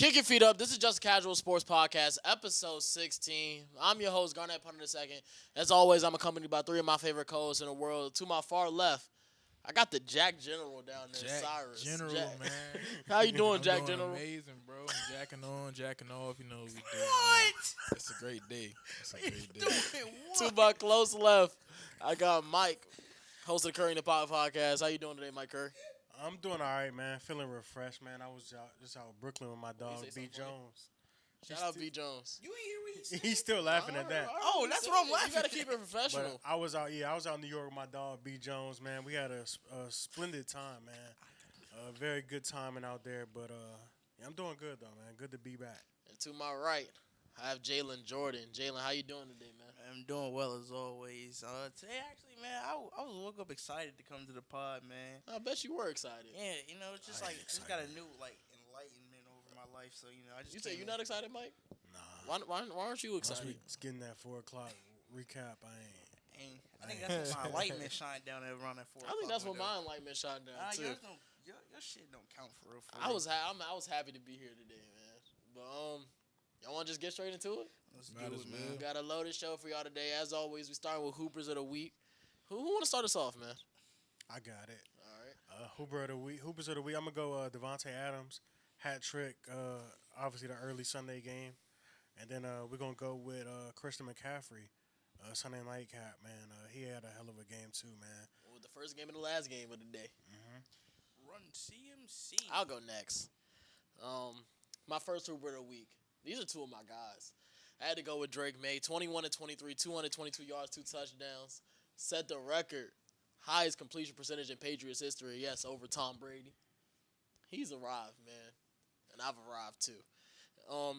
Kick your feet up. This is Just a Casual Sports Podcast, episode 16. I'm your host, Garnett Punter II. As always, I'm accompanied by three of my favorite co-hosts in the world. To my far left, I got the Jack General down there, Jack Cyrus. General, man. How you doing, I'm Jack doing General? amazing, bro. I'm jacking on, jacking off. You know what we do. What? It's a great day. It's a great day. To my close left, I got Mike, host of the Curry in the Pot podcast. How you doing today, Mike Curry? I'm doing all right, man. Feeling refreshed, man. I was just out in Brooklyn with my dog, say B. something funny? Jones. Shout out B. Jones. You ain't hear what he said? He's still laughing at that. Oh, that's what I'm laughing. You got to keep it But professional. I was out in New York with my dog, B. Jones, man. We had a splendid time, man. A very good timing out there. But yeah, I'm doing good, though, man. Good to be back. And to my right, I have Jalen Jordan. Jalen, how you doing today, man? I'm doing well as always. Today, actually, man, I woke up excited to come to the pod, man. I bet you were excited. Yeah, you know, it's just I like am I just got a new enlightenment over my life. So you know, I just You say came you're in- not excited, Mike? Nah. Why aren't you Once excited? we getting that 4 o'clock recap, I ain't. I think that's when my enlightenment shined down around that 4 I think that's what window. my enlightenment shot down too. Your shit don't count for real. I was happy to be here today, man. But y'all want to just get straight into it? Let's Might do as it, well. man. We got a loaded show for y'all today. As always, we start with Hoopers of the Week. Who want to start us off, man? I got it. All right. Hoopers of the week. I'm gonna go Devontae Adams, hat trick. Obviously the early Sunday game, and then we're gonna go with Christian McCaffrey, Sunday night cap. Man, he had a hell of a game too, man. Well, the first game and the last game of the day. Run CMC. I'll go next. My first Hooper of the Week. These are two of my guys. I had to go with Drake May, 21 and 23, 222 yards, 2 touchdowns. Set the record. Highest completion percentage in Patriots history. Yes, over Tom Brady. He's arrived, man. And I've arrived too.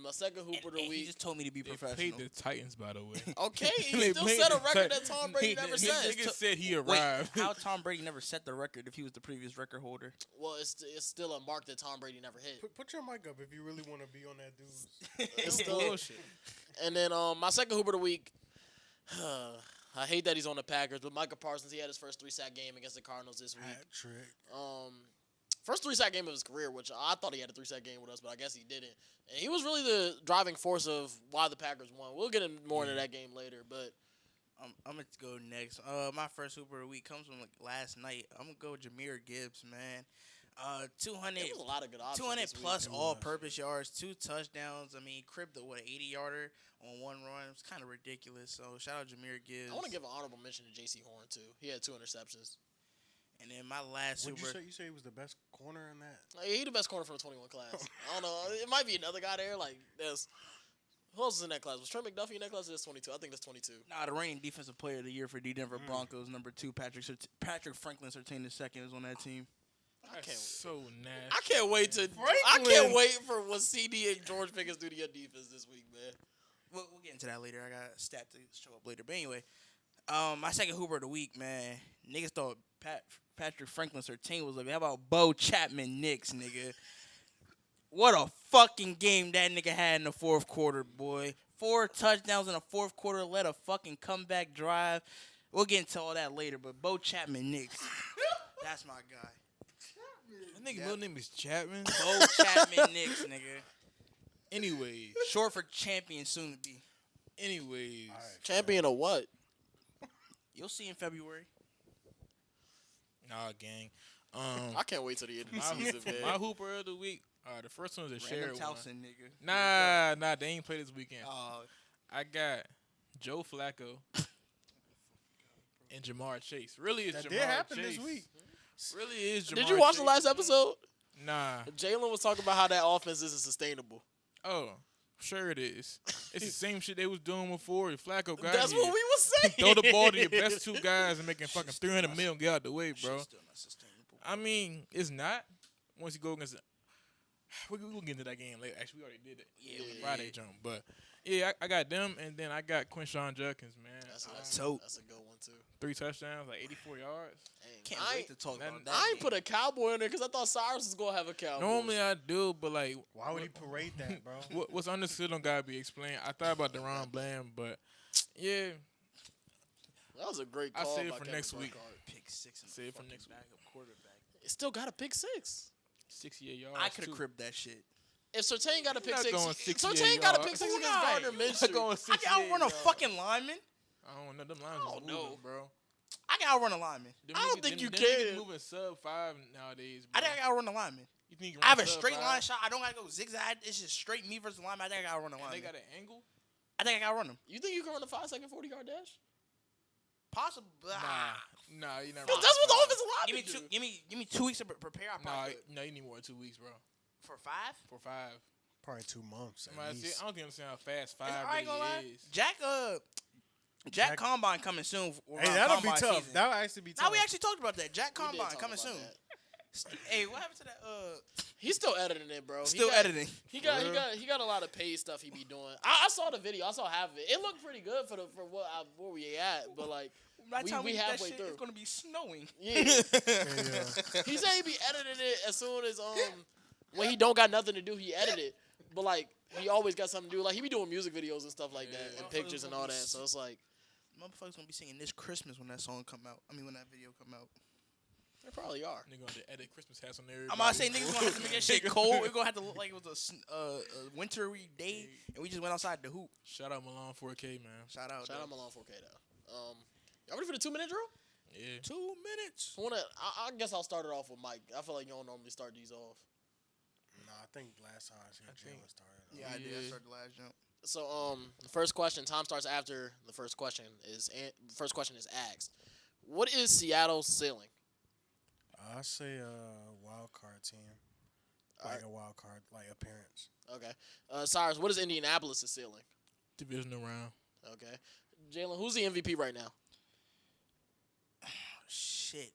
My second Hooper of the He Week. just told me to be They professional. played the Titans, by the way. Okay, he They still played set a the record Titans. that Tom Brady never set. Nigga said he Wait, arrived. how Tom Brady never set the record if he was the previous record holder? Well, it's still a mark that Tom Brady never hit. Put your mic up if you really want to be on that dude. It's still, bullshit. and then my second Hooper of the Week. I hate that he's on the Packers, but Micah Parsons, he had his first 3-sack game against the Cardinals this week. Hat trick. First 3-sack game of his career, which I thought he had a 3-sack game with us, but I guess he didn't. And he was really the driving force of why the Packers won. We'll get more into that game later, but I'm going to go next. My first Hooper of the Week comes from last night. I'm going to go with Jahmyr Gibbs, man. 200, there was a lot of good options 200 this week. plus It was. all-purpose yards, 2 touchdowns. I mean, he cribbed an 80-yarder on one run. It was kind of ridiculous. So, shout out Jahmyr Gibbs. I want to give an honorable mention to J.C. Horn, too. He had 2 interceptions. And then my last Would Hooper. you say he was the best corner in that? He the best corner from the 21 class. I don't know. It might be another guy there. Who else was in that class? Was Trent McDuffie in that class? That's 22. I think that's 22. Nah, the reigning defensive player of the year for the Denver Broncos, number 2, Patrick Franklin, 13 II, is on that team. That's so nasty. I can't wait to. I Franklin. can't wait for what CD and George Pickens do to your defense this week, man. We'll get into that later. I got a stat to show up later. But anyway, my second Hooper of the Week, man. Niggas thought Patrick Franklin's 13 was like, how about Bo Chapman Knicks, nigga? What a fucking game that nigga had in the fourth quarter, boy. 4 touchdowns in the fourth quarter, led a fucking comeback drive. We'll get into all that later, but Bo Chapman Knicks, that's my guy. That nigga middle name is Chapman. Bo Chapman Knicks, nigga. Anyways. Short for champion soon to be. Anyways. All right. Champion of what? You'll see in February. Nah, gang. I can't wait till the end of the my, season, man. my Hooper of the week. The first one was a shared Random one. Towson, nigga. Nah, they ain't play this weekend. I got Joe Flacco and Jamar Chase. Really, it's That Jamar did happen Chase. this week. Really is Jamar Did you watch the Chase. last episode? Nah. Jalen was talking about how that offense isn't sustainable. Oh, sure it is. It's the same shit they was doing before. Flacco got That's here. what we was saying. Throw the ball to your best 2 guys and making fucking $300 million get out the way, bro. Shit's still not sustainable. I mean, it's not. Once you go against we'll get into that game later. Actually, we already did it. Yeah, we Friday jump. But, yeah, I got them, and then I got Quinshawn Judkins, man. That's a good one, too. 3 touchdowns, like 84 yards. Dang, Can't I wait ain't, to talk about that. I ain't game. put a cowboy in there because I thought Cyrus was going to have a cowboy. Normally I do, but, like, Why would he parade that, bro? what's understood don't got to be explained. I thought about Deron Bland, but, yeah, That was a great I'll call. save it by for Kevin next week. Burkhardt. Pick 6 and Save it for fucking next week. backup quarterback. It still got a pick 6. 68 yards. I could have too. cribbed that shit. if Surtain got a pick Not six, going 68 Surtain got a pick yards. six Who against not? Gardner Not Minshew. going I 68 can outrun a yards. fucking lineman. I don't know. Them lines I is don't moving, know. bro. I can outrun a lineman. Them I don't niggas- think them- you them can. niggas moving sub 5 nowadays, I bro. think I can outrun a lineman. You think you I have a run sub straight 5? line shot. I don't gotta go zigzag. It's just straight me versus the lineman. I think I can outrun a And lineman. they got an angle? I think I can outrun him. You think you can run a 5-second 40-yard dash? Possible. Nah, you never. Well, that's what the offensive Give me linemen two. do. Give me 2 weeks to prepare. I Nah, probably could. no, you need more than 2 weeks, bro. For 5. For 5. Probably 2 months I at least. don't think understand how fast 5 I ain't gonna lie. really is. Jack Jack- Combine coming soon. Hey, that'll be tough. That'll actually be tough. Now we actually talked about that. Jack We did Combine talk coming about soon. that. Hey, what happened to that? He's still editing it, bro. Still editing. He got a lot of paid stuff he be doing. I saw the video. I saw half of it. It looked pretty good for where we at, but like By the time we we get that halfway shit, through. it's gonna be snowing. yeah. Yeah. He said he be editing it as soon as when he don't got nothing to do, he edit it. But like he always got something to do. Like he be doing music videos and stuff like that Yeah. and pictures and all that. So it's like Motherfuckers gonna be singing This Christmas when that song come out. I mean, when that video come out. they probably are. Nigga gonna edit Christmas hats on there. I'm about to say niggas gonna have to make that shit cold. We're gonna have to look like it was a wintry day, and we just went outside to hoop. Shout out Milan 4K, man. Shout out. Shout out Malone 4K though. Y'all ready for the 2-minute drill? Yeah. 2 minutes. I guess I'll start it off with Mike. I feel like you don't normally start these off. No, I think last time I was here, Jalen started. Yeah, I did. I Yeah. started the last jump. So the first question, time starts after the first question is asked. What is Seattle's ceiling? I say wild card team, like Alright. a wild card like appearance. Okay. Cyrus, what is Indianapolis' ceiling? Divisional round. Okay. Jalen, who's the MVP right now? Shit.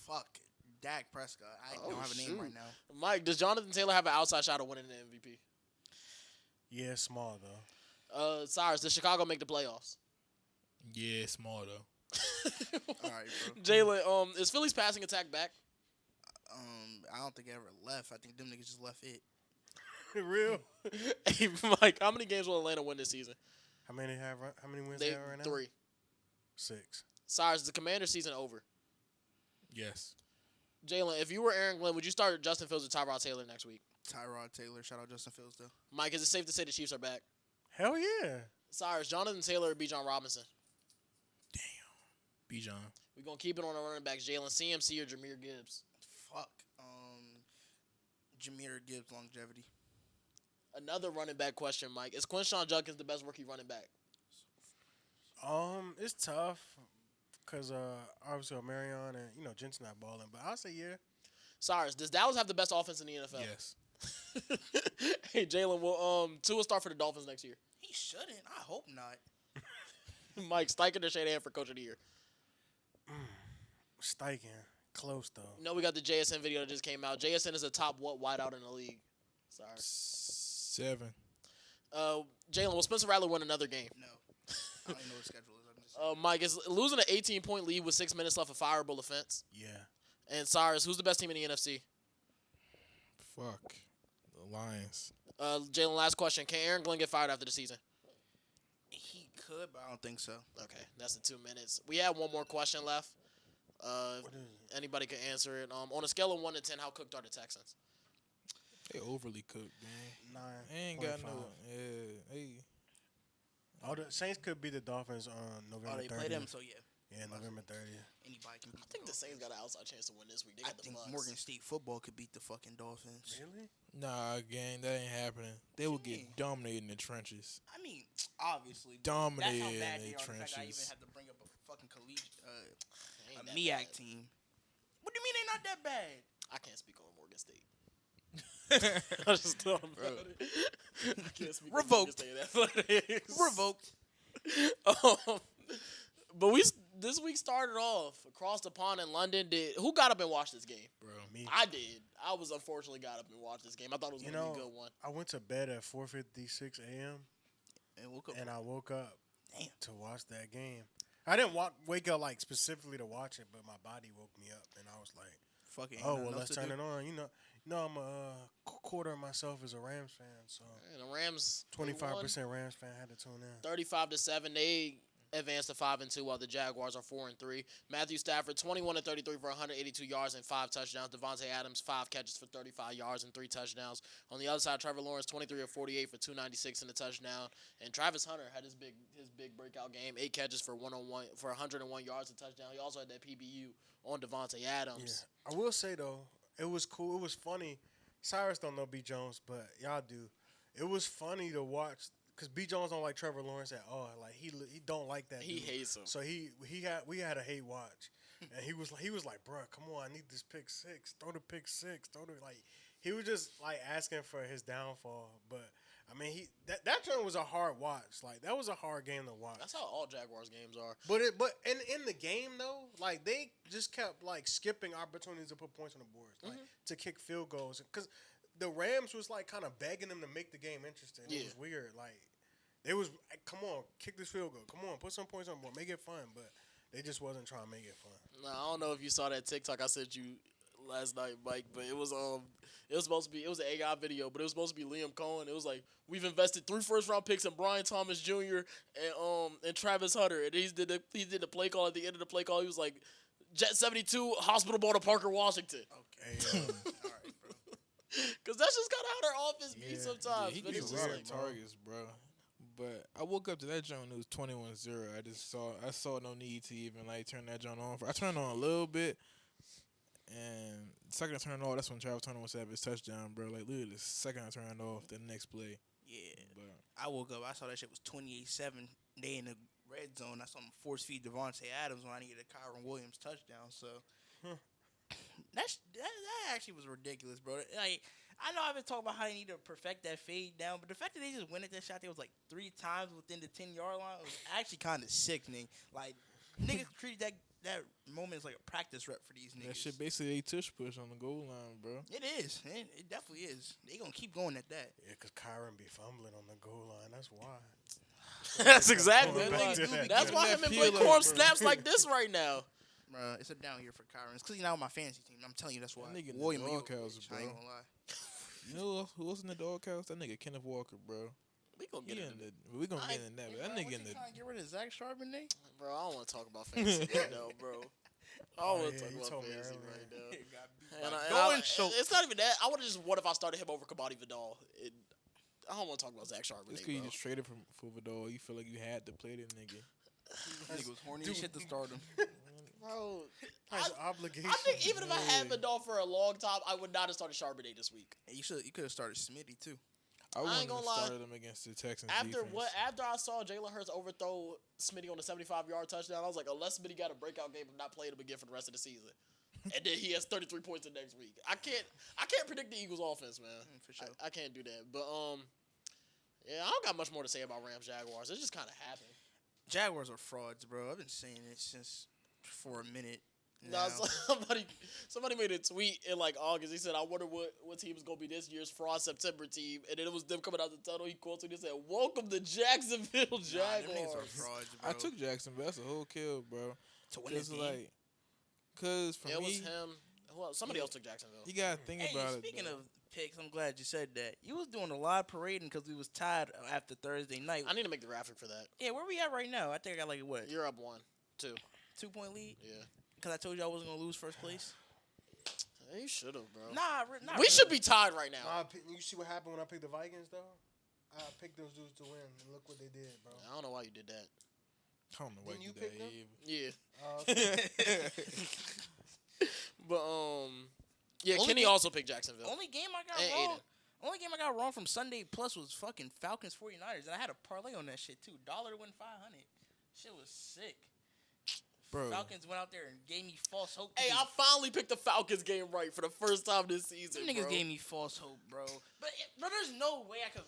Fuck. Dak Prescott. I Oh, don't have a name shoot. right now. Mike, does Jonathan Taylor have an outside shot of winning the MVP? Yeah, small though. Cyrus, does Chicago make the playoffs? Yeah, small though. All right, bro. Jalen, is Philly's passing attack back? I don't think I ever left. I think them niggas just left it. Real? Hey, Mike, how many games will Atlanta win this season? How many wins They they have right now? 3. 6. Cyrus, is the Commander season over? Yes. Jalen, if you were Aaron Glenn, would you start Justin Fields or Tyrod Taylor next week? Tyrod Taylor. Shout out Justin Fields, though. Mike, is it safe to say the Chiefs are back? Hell yeah. Cyrus, Jonathan Taylor or Bijan Robinson? Bijan. We're going to keep it on the running backs. Jalen, CMC or Jameer Gibbs? Fuck. Jameer Gibbs longevity. Another running back question, Mike. Is Quinshon Judkins the best rookie running back? It's tough because obviously Marion and Jensen not balling, but I'll say yeah. Cyrus, does Dallas have the best offense in the NFL? Yes. Hey, Jalen, will Tua start for the Dolphins next year? He shouldn't. I hope not. Mike, Steichen or Shanahan for Coach of the Year? Steichen, close though. You know we got the JSN video that just came out. JSN is a top wideout in the league. Sorry. 7. Jalen, will Spencer Rattler win another game? No. I don't even know what the schedule is. I'm just Mike, is losing an 18-point lead with 6 minutes left a fireable offense? Yeah. And Cyrus, who's the best team in the NFC? Fuck. The Lions. Jalen, last question. Can Aaron Glenn get fired after the season? he could, but I don't think so. Okay, that's the 2 minutes. We have one more question left. What is it? Anybody can answer it. On a scale of 1 to 10, how cooked are the Texans? They overly cooked, man. 9. They ain't got 0.5. no. Yeah. Hey. Oh, the Saints could beat the Dolphins on November Oh, they 30th. play them, so yeah. Yeah, November 30th. Anybody can beat I think the Saints got an outside chance to win this week. They I got the think Bucks. Morgan State football could beat the fucking Dolphins. Really? Nah, gang, that ain't happening. They will get mean? dominated in the trenches. I mean, obviously. Dominated That's how in bad the they are. The fact I even trenches. had to bring up a fucking collegiate, Ain't a that MEAC bad. team. What do you mean they not that bad? I can't speak on Morgan State. I just thought about it. I can't speak Revoked. on Morgan State athletics. Revoked. But this week started off across the pond in London. Who got up and watched this game? Bro. Me. I did. I was unfortunately got up and watched this game. I thought it was You going to know, be a good one. I went to bed at 4:56 a.m. And woke up. and I woke up Damn. to watch that game. I didn't wake up like specifically to watch it, but my body woke me up, and I was like, Fucking. "Oh well, let's turn it on." I'm a quarter of myself is a Rams fan, so And the Rams 25% Rams fan had to tune in. 35-7. They advanced to 5-2, while the Jaguars are 4-3. Matthew Stafford, 21-33 for 182 yards and 5 touchdowns. Devontae Adams, 5 catches for 35 yards and 3 touchdowns. On the other side, Trevor Lawrence, 23-48 for 296 and a touchdown. And Travis Hunter had his big breakout game, 8 catches for 101 yards and touchdown. He also had that PBU on Devontae Adams. Yeah. I will say though, it was cool. It was funny. Cyrus don't know B. Jones, but y'all do. It was funny to watch. Cause B. Jones don't like Trevor Lawrence at all. Like he don't like that. He dude. hates him. So we had a hate watch, and he was like, bro, come on, I need this pick six. Throw the pick six. He was just like asking for his downfall. But I mean, that turn was a hard watch. Like that was a hard game to watch. That's how all Jaguars games are. But in the game though, like they just kept like skipping opportunities to put points on the board, like to kick field goals, because the Rams was like kind of begging them to make the game interesting. Yeah. It was weird. Like they was like, come on, kick this field goal. Come on, put some points on the board, make it fun. But they just wasn't trying to make it fun. No, I don't know if you saw that TikTok I sent you last night, Mike, but it was supposed to be, it was an AI video, but it was supposed to be Liam Cohen. It was like, we've invested 3 first-round picks in Brian Thomas Jr. and Travis Hunter, and he did the play call. At the end of the play call, he was like, Jet 72 hospital ball to Parker Washington. Okay. All right, bro. Because that's just kind of how their offense be sometimes. He but gets it's just weird like, targets, bro. But I woke up to that joint. It was 21-0. I saw no need to even like turn that joint on. I turned on a little bit, and the second I turned off, that's when Travis Hunter was to have his touchdown, bro. Like literally, the second I turned off, the next play. Yeah. But I woke up. I saw that shit was 28-7. They in the red zone. I saw them force feed Devontae Adams when I needed a Kyron Williams touchdown. So that actually was ridiculous, bro. Like I know I've been talking about how they need to perfect that fade down, but the fact that they just went at that shot, there was like 3 times within the 10-yard line, was actually kind of sickening. Like niggas treated that moment as like a practice rep for these niggas. that shit basically a tush push on the goal line, bro. It is. It definitely is. They gonna keep going at that. Yeah, because Kyron be fumbling on the goal line. That's why. that's exactly Going back to that. That's why him and Peel Blake up, Corum bro. snaps like this right now. Bro, it's a down year for Kyron. It's because he's not on my fantasy team. I'm telling you, that's why. That nigga in the William, you doghouse, I ain't bro. gonna lie. You know who else in the doghouse? That nigga Kenneth Walker, bro. We gonna get into it. We gonna get in that. But that nigga in the. Trying to get rid of Zach Charbonnet? Bro, I don't want to talk about fantasy right now, bro. I don't want to yeah, talk you about told me fantasy earlier. right now. Going so. It's not even that. I would have just, what if I started him over Kabadi Vidal? I don't want to talk about Zach Charbonnet, It's because you bro. just traded for Vidal. You feel like you had to play that nigga. Nigga was horny as shit to start him. Bro, Has obligation. I think even if I had Vidal for a long time, I would not have started Charbonnet this week. Hey, you could have started Smitty too. I wouldn't have gonna lie. started him against the Texans After defense. After I saw Jalen Hurts overthrow Smitty on the 75-yard touchdown, I was like, unless Smitty got a breakout game, I'm not playing him again for the rest of the season. And then he has 33 points the next week. I can't predict the Eagles' offense, man. For sure. I can't do that. But yeah, I don't got much more to say about Rams Jaguars. It just kind of happened. Jaguars are frauds, bro. I've been saying it since for a minute. Nah, Now. somebody made a tweet in like August. He said, "I wonder what team is gonna be this year's fraud September team." And then it was them coming out the tunnel. He quotes and he said, "Welcome to Jacksonville Nah, them niggas are Jaguars." frauds, bro. I took Jacksonville. That's a whole kill, bro. to win this game. Cause for It me, was him. Well, somebody else took Jacksonville. you gotta think Hey, about speaking it. of picks, I'm glad you said that. You was doing a lot of parading because we was tied after Thursday night. I need to make the graphic for that. Yeah, where we at right now? I think I got like what, You're up 1, 2. 2-point lead? Yeah. Because I told you I wasn't gonna lose first place. You should have, bro. Nah, not we really. should be tied right now. You see what happened when I picked the Vikings, though? I picked those dudes to win, and look what they did, bro. I don't know why you did that. I don't know why Didn't you you did pick that. them? Yeah. But yeah, Only Kenny game- also picked Jacksonville. Only game I got And wrong. Aiden. Only game I got wrong from Sunday Plus was fucking Falcons 49ers, and I had a parlay on that shit too. $1 to win 500. Shit was sick. Bro. Falcons went out there and gave me false hope. Hey, I finally picked the Falcons game right for the first time this season, Them niggas bro. gave me false hope, bro. But there's no way I could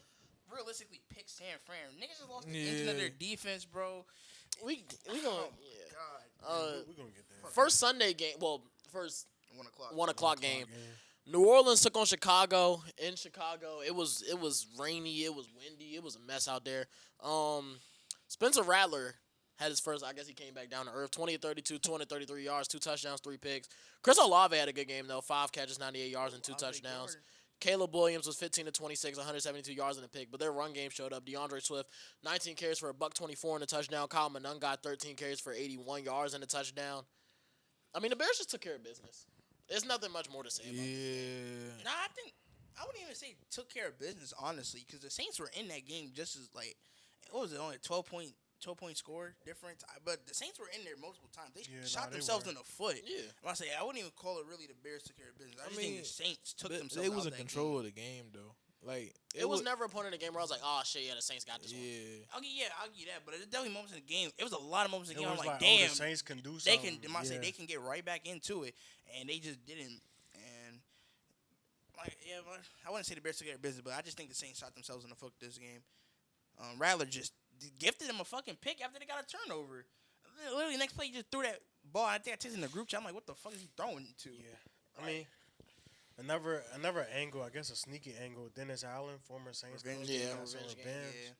realistically pick San Fran. Niggas just lost the engine of their defense, bro. We gonna God. We're going to get there. first Sunday game. Well, first 1 o'clock. 1 o'clock game. New Orleans took on Chicago. In Chicago, it was rainy. It was windy. It was a mess out there. Spencer Rattler had his first. I guess he came back down to earth. 20-32, 233 yards, 2 touchdowns, 3 picks. Chris Olave had a good game though. 5 catches, 98 yards, and 2 touchdowns. Caleb Williams was 15 to 26, 172 yards in a pick, but their run game showed up. DeAndre Swift, 19 carries for a $124 and a touchdown. Kyle Manung got 13 carries for 81 yards and a touchdown. I mean, the Bears just took care of business. There's nothing much more to say about it. Yeah. Nah, I wouldn't even say took care of business, honestly, because the Saints were in that game just as, like, what was it, only a 12-point score difference? But the Saints were in there multiple times. They shot themselves in the foot. Yeah. I say I wouldn't even call it really the Bears took care of business. I just think the Saints took themselves They was out in that control game. of the game, though. Like It was never a point in the game where I was like, oh, shit, yeah, the Saints got this one. Yeah. I'll give you that, but there's definitely moments in the game. It was a lot of moments in the It game. I'm was like, the damn, Saints can do they something. can. They can get right back into it, and they just didn't. And like, yeah, but I wouldn't say the Bears took care of business, but I just think the Saints shot themselves in the foot this game. Rattler just gifted them a fucking pick after they got a turnover. Literally, next play, he just threw that ball. I think I texted in the group chat. I'm like, what the fuck is he throwing it to? Yeah. I mean, another angle, I guess a sneaky angle. Dennis Allen, former Saints coach, Yeah, got some revenge game, Yeah.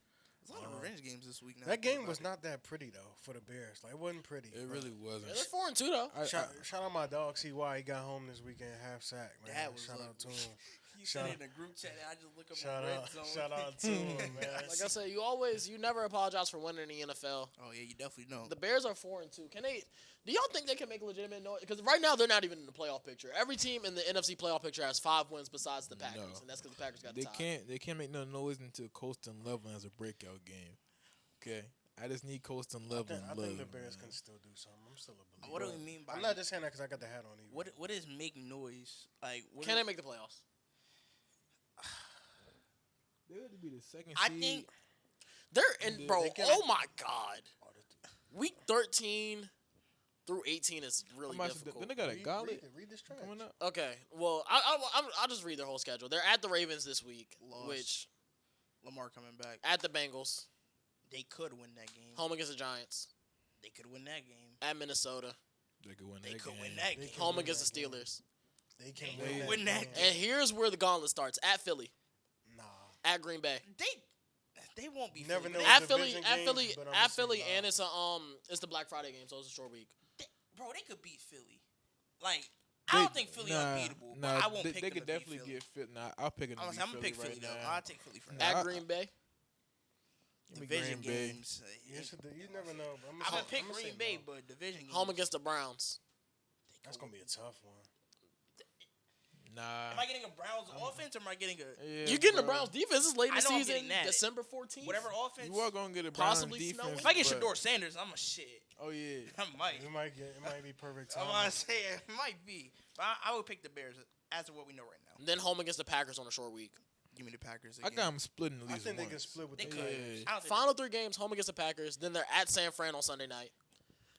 There's a lot of revenge games this week now. That game was not that pretty though for the Bears. Like it wasn't pretty. It really wasn't. Yeah, they're 4-2 though. Shout out my dog. See why he got home this weekend half sack. Man, That was shout out to ugly. him. You said it in the group chat, and I just look up Shout my red out, zone. shout out to him, man. Like I said, you never apologize for winning in the NFL. Oh yeah, you definitely don't. The Bears are 4-2. Can they? Do y'all think they can make legitimate noise? Because right now they're not even in the playoff picture. Every team in the NFC playoff picture has 5 wins besides the Packers, No. and that's because the Packers got They the tie. can't make no noise until Coastal Level has a breakout game. Okay, I just need Coastal Level. I think the Bears can still do something. I'm still a believer. What do we mean by? I'm not just saying that because I got the hat on. Either. What is make noise? Like, Can they make the playoffs? They would be the second I seed. think They're in, They bro. can- Oh my God. Week 13 through 18 is really difficult. Then they got a gauntlet Read this track. coming up. Okay, well, I'll just read their whole schedule. They're at the Ravens this week, Loss. which Lamar coming back. at the Bengals, They could win that game. home against the Giants, They could win that game. at Minnesota, They could win They that could game. win that They game. can home win against the that game. Steelers. They can They win, win that that game. And here's where the gauntlet starts: at Philly, Nah. at Green Bay, They won't be. Never Philly, know but what at Philly, division at games, Philly, but I'ma at say Philly, nah. and it's the Black Friday game, so it's a short week. bro, they could beat Philly. Like, I don't think Philly unbeatable. Nah, but I won't they, pick they them could to beat definitely Philly. get fit. Nah, I'll pick it. I'm gonna pick Philly right though. now. I'll take Philly for Nah, now. At I- Green Bay, Give me Division Green Bay. games. You never know. But I'm gonna pick I'ma say Green Bay, no. but division games. home against the Browns. That's gonna be a tough one. Nah. Am I getting a Browns offense or am I getting a Yeah, You getting the bro. Browns defense is late in I the know I'm season, getting that. December 14th. whatever offense? You are gonna get a Browns Possibly defense. snowing. If I get but- Shador Sanders, I'm a shit. Oh yeah. I might. It might be perfect I'm timing. gonna say it might be. But I would pick the Bears as of what we know right now. Then home against the Packers on a short week. Give me the Packers I again. got them splitting at I least think they once. can split with They the could. Packers. I don't think Final 3 games, home against the Packers. Then they're at San Fran on Sunday night,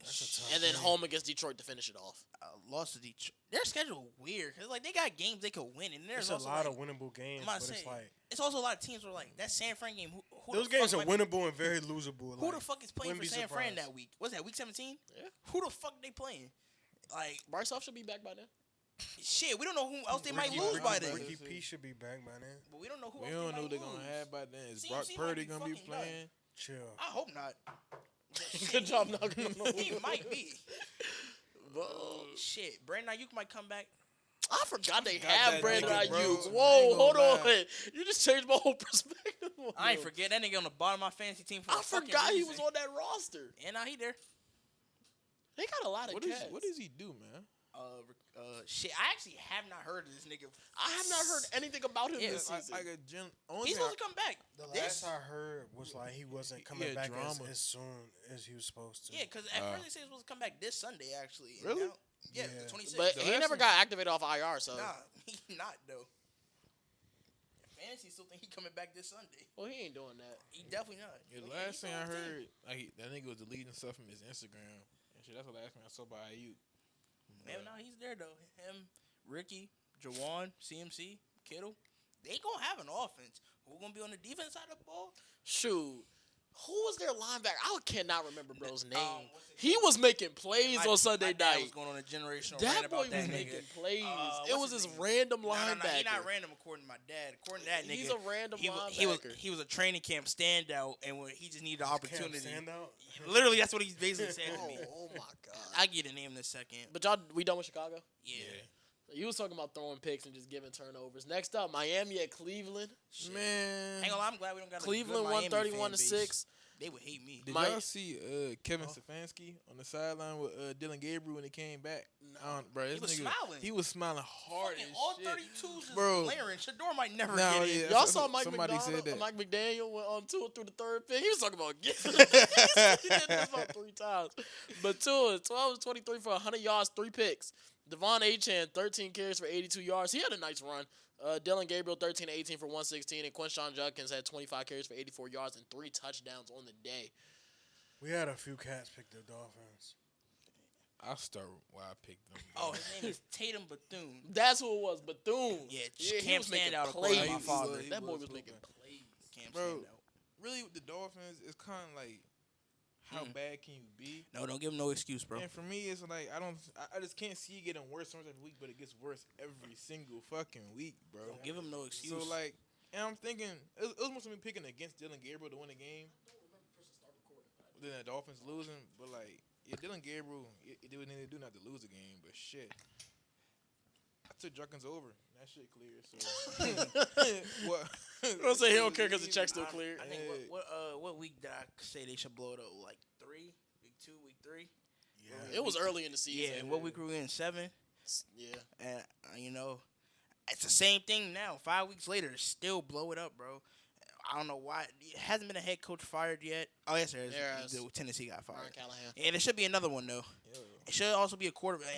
That's a tough and then game. home against Detroit to finish it off. lost to Detroit. Their schedule weird because like they got games they could win, and there's It's a also lot like, of winnable games, I'm but not it's saying like it's also a lot of teams where like that San Fran game. Who those the games fuck are might- winnable and very losable. Who like, the fuck is playing wouldn't for be San Fran surprised. that week? Was that week 17? Yeah. Who the fuck they playing? Like Bryce Huff should be back by then. shit, we don't know who else they might Ricky- lose Ricky- by then. Ricky P should be back by then. But we don't know who. We else don't they know might they're gonna lose. have by then. Is CMC Brock might Purdy be gonna be fucking done. playing? Chill. I hope not. Good job knocking on the He wood. might be. Whoa. Shit, Brandon Ayuk might come back. I forgot they Forgot have that Brandon nigga, bro. Ayuk. I Whoa, ain't hold gonna on. lie. You just changed my whole perspective. on I ain't him. forget that nigga on the bottom of my fantasy team for I a fucking forgot he reason. was on that roster. And now he there. They got a lot of cats. What does he do, man? Shit. I actually have not heard of this nigga. I have not heard anything about him Yeah, this season. Like a only He's thing supposed to come back. The This- last I heard was like he wasn't coming had back drama. as soon as he was supposed to. Yeah, because at first they said he was supposed to come back this Sunday, actually. And Really? now- yeah, Yeah. the 26th. but The he last never one- got activated off IR, so. Nah, he not, though. Fantasy still think he coming back this Sunday. Well, he ain't doing that. He definitely not. Yeah, the But last he's thing on I the team. heard, like that nigga was deleting stuff from his Instagram and shit. That's the last thing I saw by Ayuk. Man, no, he's there, though. Him, Ricky, Jawan, CMC, Kittle. They gonna have an offense. Who gonna be on the defense side of the ball? Shoot. Who was their linebacker? I cannot remember bro's name. what's his He was making plays My- on Sunday my dad night. was going on a generational That rant boy about was that making nigga. plays. What's It was his this name? random No, linebacker. he's not random according to my dad. According to that nigga, He's a random he linebacker. was a training camp standout, and he just needed the opportunity. Stand out. Literally, that's what he's basically saying to Oh, me. oh my god. I get a name in a second. But y'all, we done with Chicago? Yeah. You was talking about throwing picks and just giving turnovers. Next up, Miami at Cleveland. Shit. Man, Hang on, I'm glad we don't got Cleveland a good Miami 131 fan to base. 6. They would hate me. did My- y'all see Kevin Stefanski on the sideline with Dylan Gabriel when he came back? Bro, He this was nigga, smiling. He was smiling hard Fucking as all shit. 32s is Bro. glaring. Shador might never Nah, get yeah. in. Y'all saw Mike Somebody said that. Mike McDaniel went on Tua through the third pick. He was talking about getting he did this about 3 times. But Tua, 12 23 for 100 yards, 3 picks. Devon Achane, 13 carries for 82 yards. He had a nice run. Dylan Gabriel, 13-18 for 116. And Quinshon Judkins had 25 carries for 84 yards and 3 touchdowns on the day. We had a few cats pick the Dolphins. I'll start why I picked them. Oh, his name is Tatum Bethune. That's who it was, Bethune. Yeah, he Cam was making Standout, according to my plays. father. He That boy was was making hooping. plays. Cam Bro. Standout. Really, with the Dolphins, it's kind of like, how bad can you be? No, don't give him no excuse, bro. And for me, it's like I just can't see it getting worse every week, but it gets worse every single fucking week, bro. Don't give him no excuse. So like, and I'm thinking it was mostly me picking against Dylan Gabriel to win the game. Then the Dolphins losing, but like, yeah, Dylan Gabriel, it didn't need to do not to lose a game, but shit. I took Judkins over. That shit clear. So what? Don't say he don't care because the check's still clear. I think what week did I say they should blow it up? Like 3, week 2, week 3. Yeah. It was early in the season. Yeah, and what week were we in? 7. Yeah. And it's the same thing now. 5 weeks later, still blow it up, bro. I don't know why. It hasn't been a head coach fired yet. Oh, yes, there is. There is. Tennessee got fired. Brian Callahan. Yeah, there should be another one, though. Yo. It should also be a quarterback.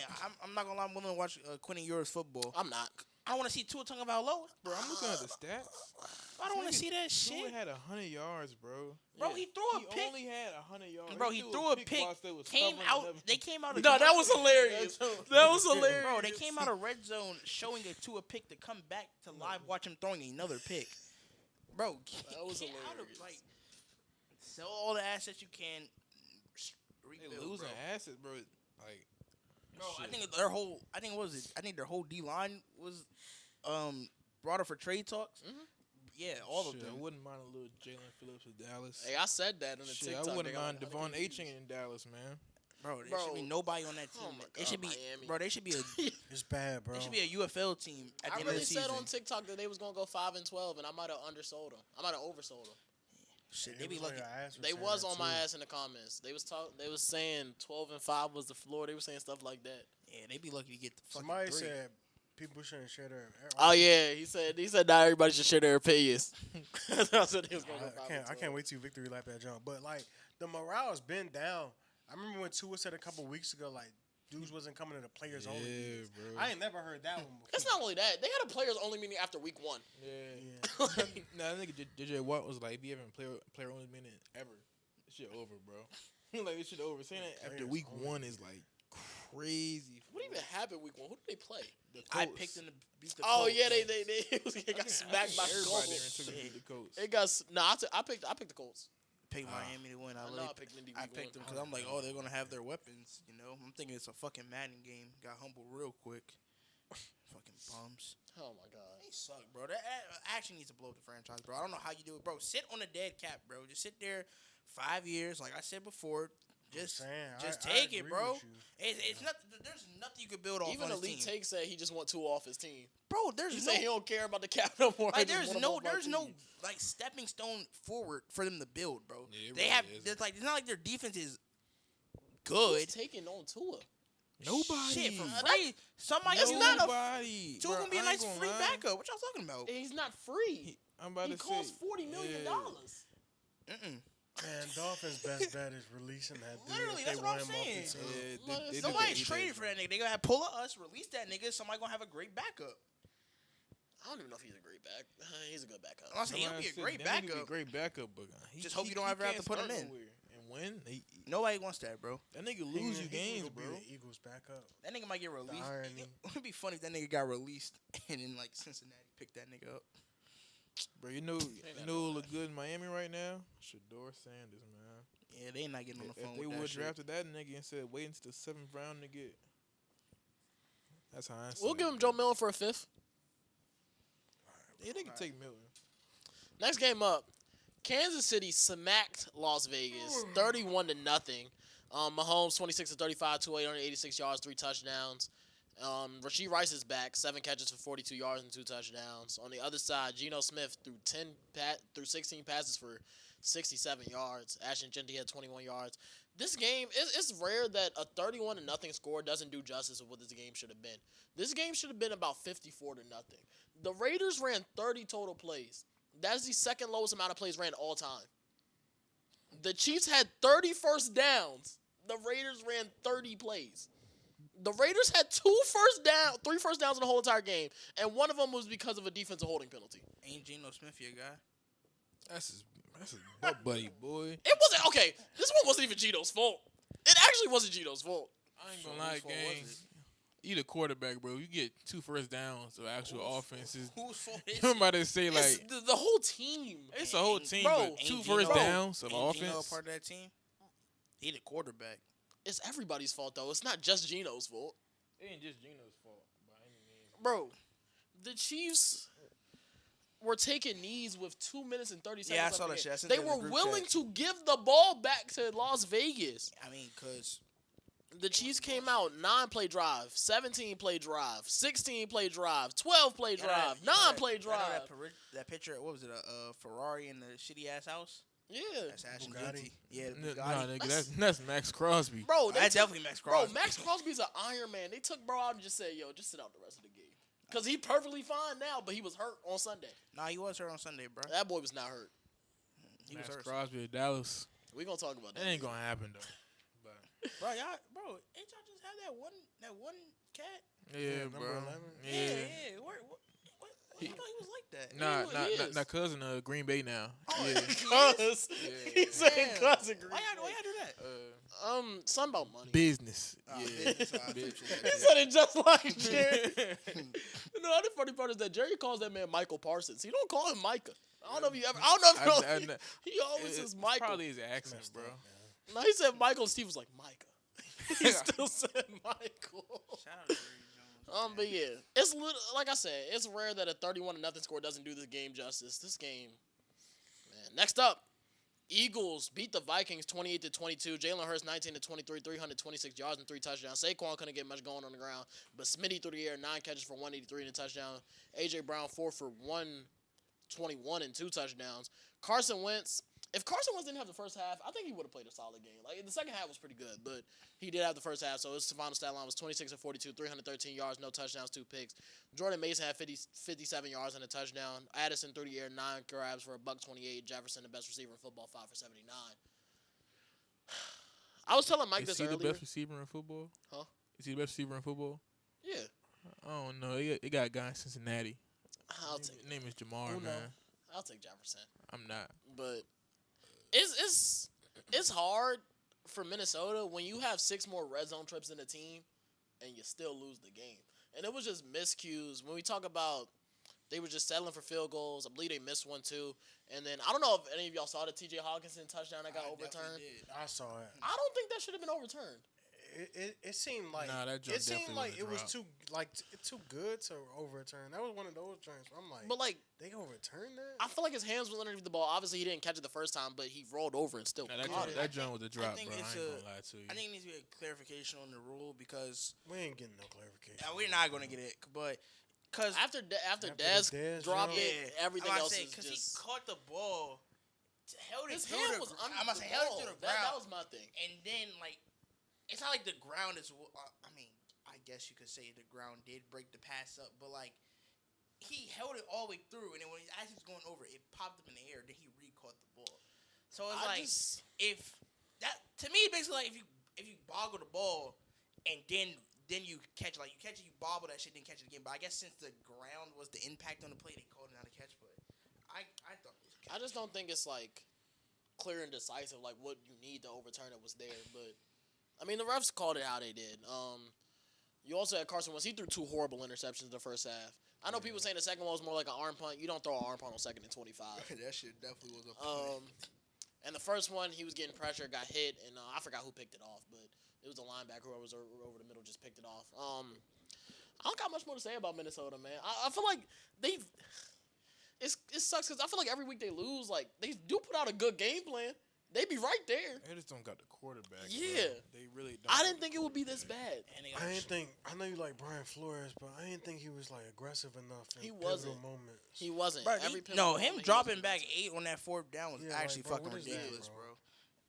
I'm not going to lie. I'm willing to watch Quentin Ewers football. I'm not. I don't want to see Tua Tagovailoa. Bro, I'm looking at the stats. I don't want to see that Tua shit. had 100 yards, bro. Bro, Yeah. he threw a He pick. only had 100 yards. Bro, he threw a pick. whilst they was Came covering out. another- They came out. No, that was hilarious. That was hilarious. Bro, they came out of red zone showing it to a pick to come back to live watch him throwing another pick. Bro, That was get out of, hilarious. like, sell all the assets you can. They Rebuild, losing bro. assets, bro. Like, Bro, I shit. think their whole. I think what was it? I think their whole D line was brought up for trade talks. Mhm. Yeah, all of Shit, I them. wouldn't mind a little Jalen Phillips with Dallas. Hey, I said that in the Shit, TikTok. I wouldn't They got mind like Devon 100 Achane in Dallas, man. Bro, there Bro. should be nobody on that team. Oh my It should God, be, Miami. bro. They should be a. It's bad, bro. They should be a UFL team at the I end really of the said season. on TikTok that they was gonna go 5-12, and I might have undersold them. I might have oversold them. Shit, It they be was like lucky. your ass They saying was that on my too. ass in the comments. They was saying 12-5 was the floor. They were saying stuff like that. Yeah, they be lucky to get the fucking Somebody 3. said people shouldn't share their. Oh yeah, he said not everybody should share their opinions. That's what I said he was gonna go 5-12. I can't wait till victory lap that jump. But like the morale's been down. I remember when Tua said a couple weeks ago, like dudes wasn't coming to the players only. Yeah, meetings. bro. I ain't never heard that one before. It's not only that they had a players only meeting after week 1. Yeah. Yeah. Like, Nah, I think JJ Watt was like, if you haven't player only minute ever, this shit over, bro. Like, this shit over. Saying that after Players week only. 1 is like crazy. what even happened week 1? Who did they play? The I Colts. picked them to beat the Oh Colts. yeah, they got smacked by everybody there Colts. took it to the Colts. It got I picked the Colts. Picked Miami to win. I know I picked Indy I week picked 1. them because I'm like, oh, they're gonna have their weapons. You know, I'm thinking it's a fucking Madden game. Got humbled real quick. Fucking bums. Oh my god. They suck, bro. That actually needs to blow up the franchise, bro. I don't know how you do it, bro. Sit on a dead cap, bro. Just sit there 5 years, like I said before. Just take it, agree bro. with you. It's not. There's nothing you could build off. Even on Elite this team. Take said he just want Tua off his team. Bro. There's He no. said he don't care about the cap no more. Like He just want him off our there's no team. like stepping stone forward for them to build, bro. Yeah, it they really have. isn't. It's like it's not like their defense is Who's good. taking on Tua? Nobody. Shit for free. Somebody. That's It's not not a. Nobody. Two Bro, gonna be a I ain't nice gonna free lie. backup. What y'all talking about? He's not free. I'm about He to costs say $40 million. yeah. Man, Dolphins' best bet is releasing that dude. Literally, if that's they what want I'm him off saying. the team. Yeah, Well, they Somebody's did traded for that nigga. They gonna have pull us, release that nigga. Somebody gonna have a great backup. I don't even know if he's a great back. He's a good backup. I'm saying he'll be a great backup. Great backup, but Just hope you don't ever have to can't put him start in. nowhere. And when Nobody wants that, bro. that nigga He lose can- you he can games, go bro. be the Eagles backup. That nigga might get released. irony. It would be funny if that nigga got released and then like Cincinnati picked that nigga up. Bro, you know who look good in Miami right now? Shador Sanders, man. Yeah, they not getting on the If phone they with would that shit. drafted that nigga and said wait until the 7th round to get. That's how I see We'll it, give him bro. Joe Milton for a 5th. Yeah, they can take Milton. Next game up, Kansas City smacked Las Vegas 31-0. Mahomes 26 of 35, 286 yards, 3 touchdowns. Rasheed Rice is back, 7 catches for 42 yards and 2 touchdowns. On the other side, Geno Smith threw 16 passes for 67 yards. Ashton Jeanty had 21 yards. This game, it's rare that a 31-0 score doesn't do justice of what this game should have been. This game should have been about 54-0. The Raiders ran 30 total plays. That's the second lowest amount of plays ran all time. The Chiefs had 30 first downs. The Raiders ran 30 plays. The Raiders had 3 first downs in the whole entire game, and one of them was because of a defensive holding penalty. Ain't Geno Smith your guy? That's his butt buddy, boy. It wasn't okay. This one wasn't even Geno's fault. It actually wasn't Geno's fault. I ain't gonna lie, gang. You the quarterback, bro. You get 2 first downs of actual offenses. Whose fault is You about to say, It's like, the whole team. it's a whole team, Bro, but 2 ain't first Geno- downs of Ain't Geno a offense. part of that team? He the quarterback. It's everybody's fault though. It's not just Geno's fault, It ain't just Geno's fault by any means. bro. The Chiefs were taking knees with 2 minutes and 30 seconds. Yeah, I left saw in that the shit. game. I sent They that in were the group willing chat. to give the ball back to Las Vegas. I mean, because The Chiefs came out 9-play drive, 17-play drive, 16-play drive, 12-play drive, 9-play drive. That picture, what was it, a Ferrari in the shitty ass house? Yeah, That's Ashton Bugatti. Jeanty. Yeah, the No, Bugatti. nigga, that's Max Crosby. bro. That's definitely Max Crosby. Bro, Max Crosby's an Iron Man. They took bro out and just said, "Yo, just sit out the rest of the game," because he perfectly fine now, but he was hurt on Sunday. Nah, he was hurt on Sunday, bro. That boy was not hurt. He was Max hurt. Crosby at Dallas. We gonna talk about That that. ain't gonna happen though. But Bro, ain't y'all just have that one cat? yeah, number bro. 11? Yeah. Yeah. What? I thought he was like that. Nah, cousin of Green Bay now. Oh, Yeah. Cuz he said Damn. cousin. Why y'all do that? Something about money. Business. Oh, Yeah. business. Oh, I thought you said He that. said it just like Jerry. The other funny part is that Jerry calls that man Michael Parsons. He don't call him Micah. I don't know if you ever. I don't know if you know. He always says Michael. Probably his accent, Messed bro. up, man. No, he said Michael. And Steve was like Micah. He still said Michael. Shout out to Jerry Jones. But yeah, it's like I said, it's rare that a 31-0 score doesn't do the game justice. This game, man. Next up, Eagles beat the Vikings 28-22. Jalen Hurts 19-23, 326 yards and 3 touchdowns. Saquon couldn't get much going on the ground, but Smitty through the air, 9 catches for 183 and a touchdown. AJ Brown 4 for 121 and 2 touchdowns. Carson Wentz. If Carson Wentz didn't have the first half, I think he would have played a solid game. Like the second half was pretty good, but he did have the first half. So his final stat line was 26-42, 313 yards, no touchdowns, 2 picks. Jordan Mason had 57 yards and a touchdown. Addison through the air, 9 grabs for $128. Jefferson, the best receiver in football, 5 for 79. I was telling Mike Is this he earlier. the best receiver in football? Huh? Is he the best receiver in football? Yeah, I don't know. They got a guy in Cincinnati. I'll take. His name is Jamar, Who know? man. I'll take Jefferson. I'm not. But it's hard for Minnesota when you have 6 more red zone trips in the team and you still lose the game. And it was just miscues. When we talk about they were just settling for field goals, I believe they missed one too. And then I don't know if any of y'all saw the T.J. Hawkinson touchdown that got overturned. I saw it. I don't think that should have been overturned. It seemed like Nah, that joint it seemed definitely like was a it was drop. too good to overturn. That was one of those joints. I'm like, But like they overturned that? I feel like his hands were underneath the ball. Obviously he didn't catch it the first time, but he rolled over and still Nah, that caught joint, it. that joint was a drop, think bro. I it's ain't gonna lie to you. I think it needs to be a clarification on the rule because We ain't getting no clarification. we're not going to get it. But because After the Dez Dez dropped jump? it, everything else is because just he caught the ball, held it his through hand the. was under I must the say held it ball. through the That ground, was my thing. and then like it's not like the ground is. I mean, I guess you could say the ground did break the pass up, but like he held it all the way through, and then when as he was going over, it popped up in the air. Then he re-caught the ball. So it's like if that to me basically like if you boggle the ball and then you catch it, like you catch it, you bobble that shit, then catch it again. But I guess since the ground was the impact on the play, they called it not a catch. But I thought it was a catch. I just don't think it's like clear and decisive like what you need to overturn it was there. But I mean the refs called it how they did. You also had Carson Wentz. He threw 2 horrible interceptions in the first half. I know people saying the second one was more like an arm punt. You don't throw an arm punt on 2nd and 25. That shit definitely was a punt. And the first one, he was getting pressure, got hit, and I forgot who picked it off, but it was the linebacker who was over the middle just picked it off. I don't got much more to say about Minnesota, man. I feel like it sucks because I feel like every week they lose. Like they do put out a good game plan. They be right there. They just don't got the quarterback. Yeah. Bro. They really don't. I didn't think it would be this bad. And I didn't think. I know you like Brian Flores, but I didn't think he was like aggressive enough in He pivotal wasn't. moments. He wasn't. Bro, Every no, pivotal him moment, dropping he back was 8 on that 4th down was Yeah, actually like, bro, fucking what is that, ridiculous, bro? bro.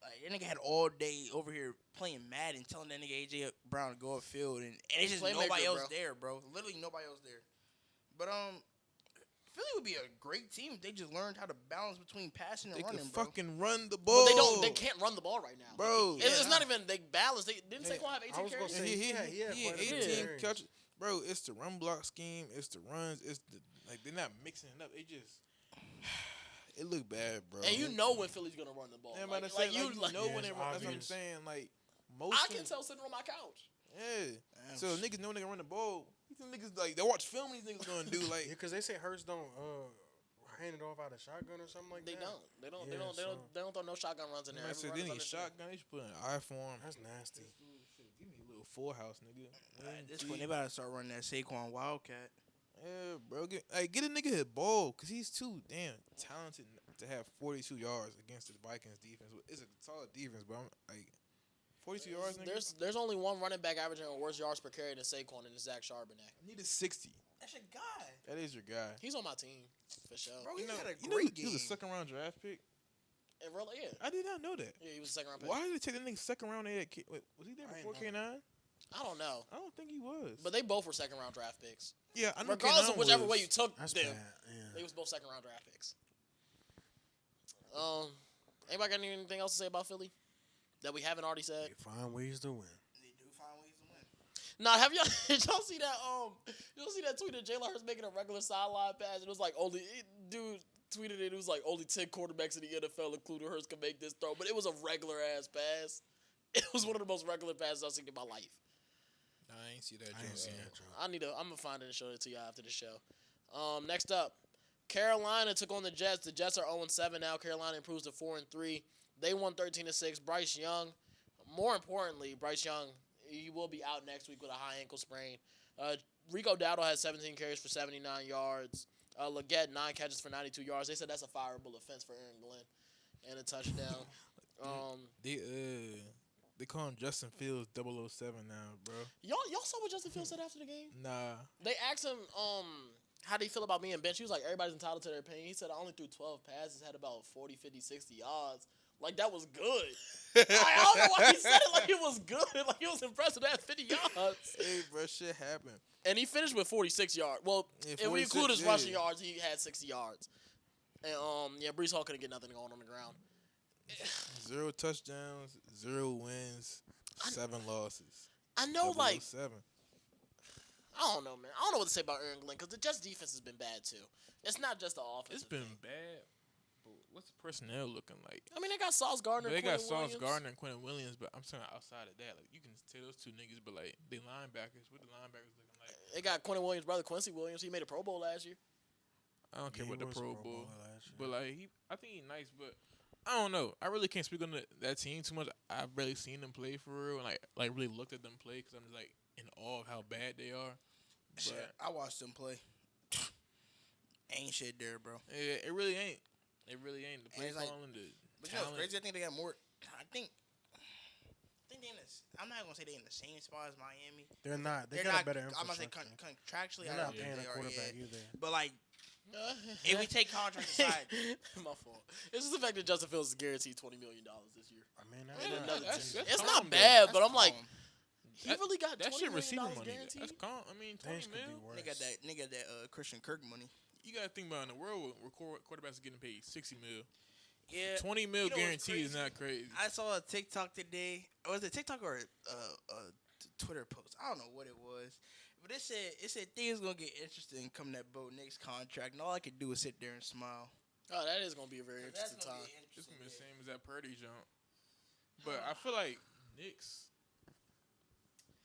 Like, that nigga had all day over here playing Madden, telling that nigga AJ Brown to go upfield, and it's just Playmaker, nobody else bro. there, bro. Literally nobody else there. But Philly would be a great team if they just learned how to balance between passing and They running, could bro. fucking run the ball. But they don't. They can't run the ball right now, Bro. It's not even they balance. They didn't Yeah, Saquon have I 18 was gonna carries. say, He yeah, had quite a bit of 18 carries. catches. Bro, it's the run block scheme. It's the runs. It's the like they're not mixing it up. It just it look bad, bro. And you know when Philly's gonna run the ball. Yeah, Like, man, like, you like, know Yeah, when they it's run. That's what I'm obvious. saying. Like most. I can tell sitting on my couch. Yeah. Damn. So niggas know they can run the ball. These niggas like they watch film. These niggas gonna do like. Yeah, because they say Hurts don't hand it off out of shotgun or something like They that. don't. They don't. Yeah, they don't throw no shotgun runs in there. Man Every said run they is need under shotgun. They should put an eye for him. That's nasty. Give me a little full house, nigga. At this point, they about to start running that Saquon Wildcat. Yeah, bro. Get a nigga his ball, cause he's too damn talented to have 42 yards against the Vikings defense. It's a solid defense, but I'm like 42 yards. Nigga. There's only one running back averaging worse yards per carry than Saquon, and it's Zach Charbonnet. I need a 60. That's your guy. That is your guy. He's on my team for sure. Bro, he had a You know great he was a game. second round draft pick. And really, yeah, I did not know that. he was a second round pick. Why did they take that nigga second round? Wait, was he there I before didn't know. K9? I don't know, I don't think he was. but they both were second round draft picks. yeah, I know Regardless K9 of whichever was. way you took That's them, bad. Yeah. they was both second round draft picks. Anybody got anything else to say about Philly that we haven't already said? They find ways to win. They do find ways to win. Nah, have y'all did y'all see that y'all see that tweet of Jalen Hurts making a regular sideline pass? It was like dude tweeted it was like only 10 quarterbacks in the NFL, including Hurts, can make this throw, but it was a regular ass pass. It was one of the most regular passes I've seen in my life. Nah, I ain't see that. I ain't joint. seen that joke. I'm gonna find it and show it to y'all after the show. Next up, Carolina took on the Jets. The Jets are 0-7 now. Carolina improves to 4-3. They won 13-6. Bryce Young, more importantly, he will be out next week with a high ankle sprain. Rico Dowdle has 17 carries for 79 yards. Leggett 9 catches for 92 yards. They said that's a fireable offense for Aaron Glenn, and a touchdown. They call him Justin Fields 007 now, bro. Y'all saw what Justin Fields said after the game? Nah. They asked him, how do you feel about being benched? He was like, everybody's entitled to their opinion. He said, I only threw 12 passes, had about 40, 50, 60 yards. Like, that was good. I don't know why he said it like it was good. Like, he was impressed with that 50 yards. Hey, bro, shit happened. And he finished with 46 yards. Well, Yeah, if we 46, include his yeah. rushing yards, he had 60 yards. And, Breece Hall couldn't get nothing going on the ground. 0 touchdowns, 0 wins, 7 losses. I know, like, 007. I don't know, man. I don't know what to say about Aaron Glenn because the Jets' defense has been bad, too. It's not just the offense. It's been bad. But what's the personnel looking like? I mean, they got Sauce Gardner. They got Quentin Sauce Williams. Gardner and Quentin Williams, but I'm saying outside of that, like you can say those two niggas, but like they linebackers, what the linebackers looking like? They got Quentin Williams' brother, Quincy Williams. He made a Pro Bowl last year. I don't care Yeah, about he the was a Pro Pro Bowl, Bowler last year. but like I think he's nice, but I don't know. I really can't speak on that team too much. I've barely seen them play for real, and like really looked at them play because I'm just like in awe of how bad they are. Shit, But I watched them play. Ain't shit there, bro. it really ain't. It really ain't the play it's like- calling, the But you know what's talent. crazy? I think they got more. I think they in this. I'm not gonna say they in the same spot as Miami. They're not. They They're got not. a better I'm gonna say infrastructure. contractually. They're I not don't paying think a they are quarterback yet. either. But like, if we take contract aside, My fault. It's just the fact that Justin Fields is guaranteed $20 million this year. I mean, Yeah, that's It's calm, not though. bad, but that's I'm like, calm. he really got That $20 shit million receiver money. guaranteed. That's calm. I mean, 20 things could mil. be worse. Nigga got that Christian Kirk money. You gotta think about in the world where quarterbacks are getting paid 60 mil. Yeah. 20 mil You know what's guaranteed is crazy? not crazy. I saw a TikTok today. Was it TikTok or a Twitter post? I don't know what it was. But it said things gonna get interesting come that Bo Nix contract, and all I could do was sit there and smile. Oh, that is going to be a very That's interesting gonna time. be It's interesting. gonna be the same as that Purdy jump. But I feel like Knicks.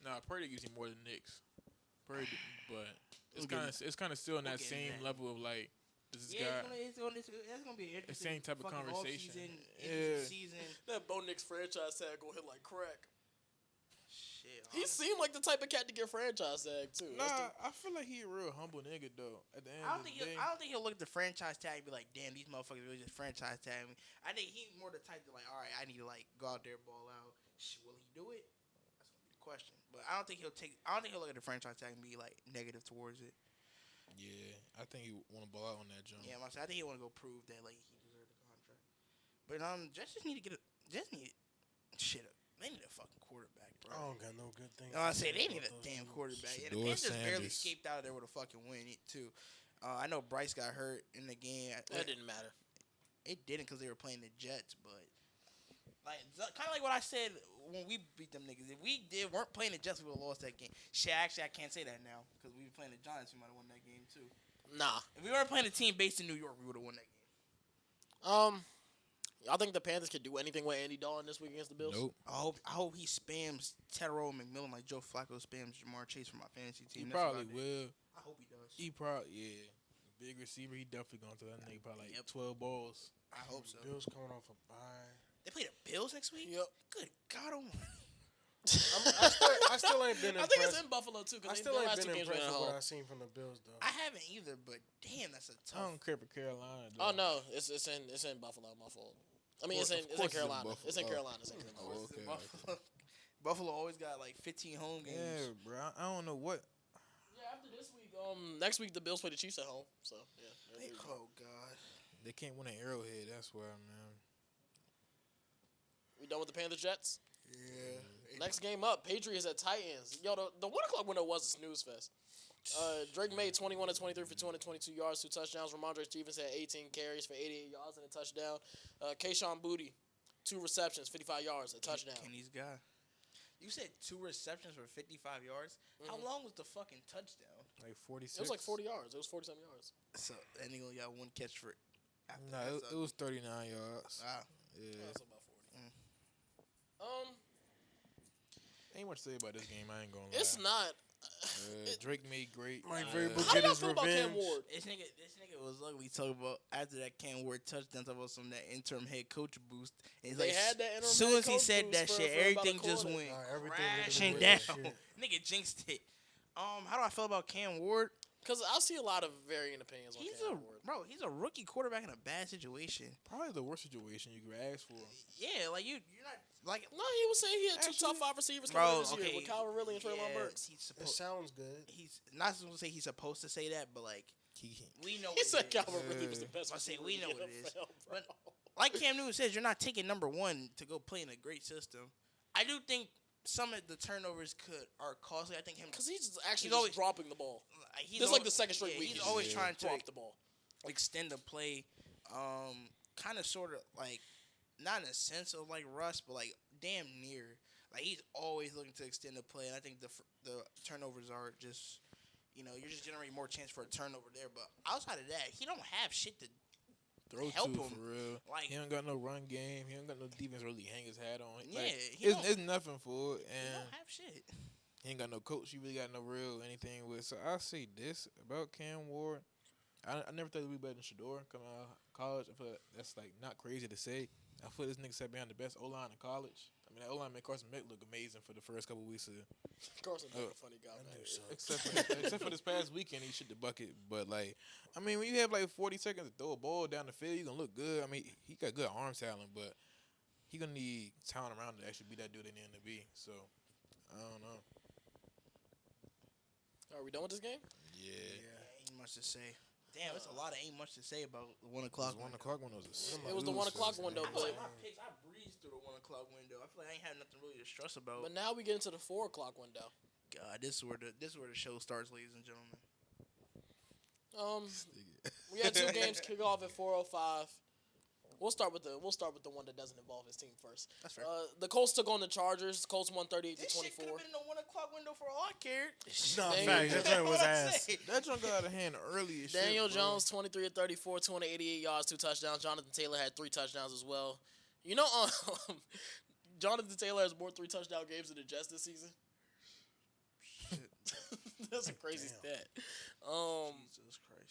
Nah, Purdy gives you more than Knicks. Purdy, but it's kind of still in we'll that get same into that. level of like this Yeah, guy. that's gonna be an interesting. same type of fucking conversation. Off-season, Yeah. season. That Bo Nix franchise tag going to hit like crack. Shit. He seemed like the type of cat to get franchise tag too. Nah, I feel like he a real humble nigga though. At the end I of don't the day, think he'll look at the franchise tag and be like, "Damn, these motherfuckers really just franchise tag me." I think he's more the type to like, "All right, I need to like go out there, ball out." Will he do it? That's gonna be the question. But I don't think he'll take. I don't think he'll look at the franchise tag and be like negative towards it. yeah, I think he want to ball out on that jump. Yeah, I think he want to go prove that like he deserved the contract. But Jets just need to get a. Jets need shit up. They need a fucking quarterback, bro. I don't got no good thing. I say they need a damn quarterback. Yeah, the Shador Panthers barely Sanders. escaped out of there with a fucking win too. I know Bryce got hurt in the game. That didn't matter. It didn't because they were playing the Jets, but like kind of like what I said when we beat them niggas. If we weren't playing the Jets, we would have lost that game. Shit, actually, I can't say that now because we were playing the Giants. We might have won that game too. Nah. If we weren't playing a team based in New York, we would have won that game. I think the Panthers could do anything with Andy Dalton this week against the Bills. Nope. I hope he spams Tedrow and McMillan like Joe Flacco spams Jamar Chase for my fantasy He team. That's what probably I did. will. I hope he does. He probably big receiver. He definitely going to that nigga probably like Yep. 12 balls. I hope so. Bills coming off a bye. They play the Bills next week. Yep. Good God Almighty. I still ain't been I think it's impressed. in Buffalo too. I Because still the ain't last been two games were impressed at with what home. I seen from the Bills though. I haven't either, but damn, that's a I tough. don't care for Carolina. Oh Though. no, it's in Buffalo. My fault. I mean, Of it's in course it's in Carolina. Buffalo. It's in Oh. Carolina. It's in Carolina. Oh, okay, Buffalo. Buffalo always got like 15 home games. Yeah, bro. I don't know what. Yeah, after this week, next week the Bills play the Chiefs at home. So yeah. Oh God. They can't win an Arrowhead. That's why, man. We done with the Panthers Jets. Yeah. Next game up, Patriots at Titans. Yo, the 1 o'clock window was a snooze fest. Drake made 21 to 23 for 222 yards, 2 touchdowns. Ramondre Stevens had 18 carries for 88 yards and a touchdown. Kayshawn Booty, 2 receptions, 55 yards, a touchdown. Kenny's guy. You said 2 receptions for 55 yards. How long was the fucking touchdown? Like 46. It was like 40 yards. It was 47 yards. So that nigga only got 1 catch for. No, it was 39 yards. Wow. Yeah. That's about 40. Ain't much to say about this game. I ain't gonna lie. It's not. Drake made great. Mike Uh, Vrabel How do get y'all his feel about Cam revenge. Ward? This nigga was ugly talking about after that Cam Ward touchdown, talking about some of that interim head coach boost. And he's They like, had that interim as soon head as he coach said boost that for shit, about a everything just quarter. went Everything crashing went down. to shit. Nigga jinxed it. How do I feel about Cam Ward? Because I see a lot of varying opinions on Cam Ward. He's a rookie quarterback in a bad situation. Probably the worst situation you could ask for. Yeah, like you're not like No, he was saying he had 2 top 5 receivers coming Bro, in this year okay, with Calvin Ridley and Treylon Burks. He's It supposed. sounds good. He's not supposed to say he's supposed to say that, but like we know. He what said it is. Calvin Ridley was the best I say receiver we in know the what it is. NFL, bro. But like Cam Newton says, you're not taking number 1 to go play in a great system. I do think some of the turnovers are costly. I think him Because he's actually He's always- dropping the ball. he's This is al- like the second straight yeah, week. He's always trying to drop the ball. extend the play, kind of sort of like not in a sense of like Russ, but like damn near. Like he's always looking to extend the play, and I think the turnovers are just, you're just generating more chance for a turnover there. But outside of that, he don't have shit to Throw help to him. for real. Like He don't got no run game. He don't got no defense really hang his hat on. Yeah, Like, he it's, don't- it's nothing for it, he and don't have shit. he ain't got no coach. He really got no real anything with. So I say this about Cam Ward. I never thought he'd be better than Shador coming out of college. I feel like that's like not crazy to say. I feel this nigga sat behind the best O-line in college. I mean, that O-line made Carson Beck look amazing for the first couple weeks of. Carson Beck a funny guy, man. Except for this past weekend, he shit the bucket. But like, I mean, when you have like 40 seconds to throw a ball down the field, you gonna look good. I mean, he got good arm talent, but he gonna need talent around to actually be that dude in the NBA. So I don't know. Are we done with this game? Yeah. Ain't much to say. Damn, it's a lot of ain't much to say about the 1 o'clock. 1 o'clock when it was It was the 1 o'clock window, I feel but like my picks, I breezed through the 1 o'clock window. I feel like I ain't had nothing really to stress about. but now we get into the 4 o'clock window. God, this is where the show starts, ladies and gentlemen. We had 2 games kick off at 4:05. We'll start with the one that doesn't involve his team first. That's fair. The Colts took on the Chargers. Colts won 38 to This shit could 24. have been in the 1 o'clock window for all I cared. No, Dang. facts. That joint was ass. that joint got out of hand early as shit. Daniel bro. Jones 23 of 34, 288 yards, 2 touchdowns. Jonathan Taylor had 3 touchdowns as well. Jonathan Taylor has more 3 touchdown games than the Jets this season. That's a crazy stat. Jesus Christ.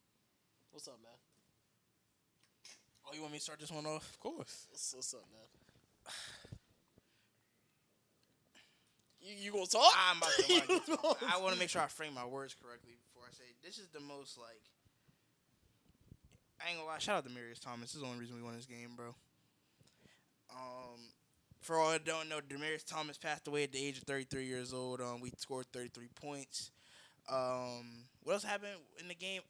What's up, man? Oh, you want me to start this one off? Of course. What's up, man? You gonna talk? I'm about to get to it. I want to make sure I frame my words correctly before I say this is the most like. I ain't gonna lie. Shout out to Demaryius Thomas. This is the only reason we won this game, bro. For all that don't know, Demaryius Thomas passed away at the age of 33 years old. We scored 33 points. What else happened in the game?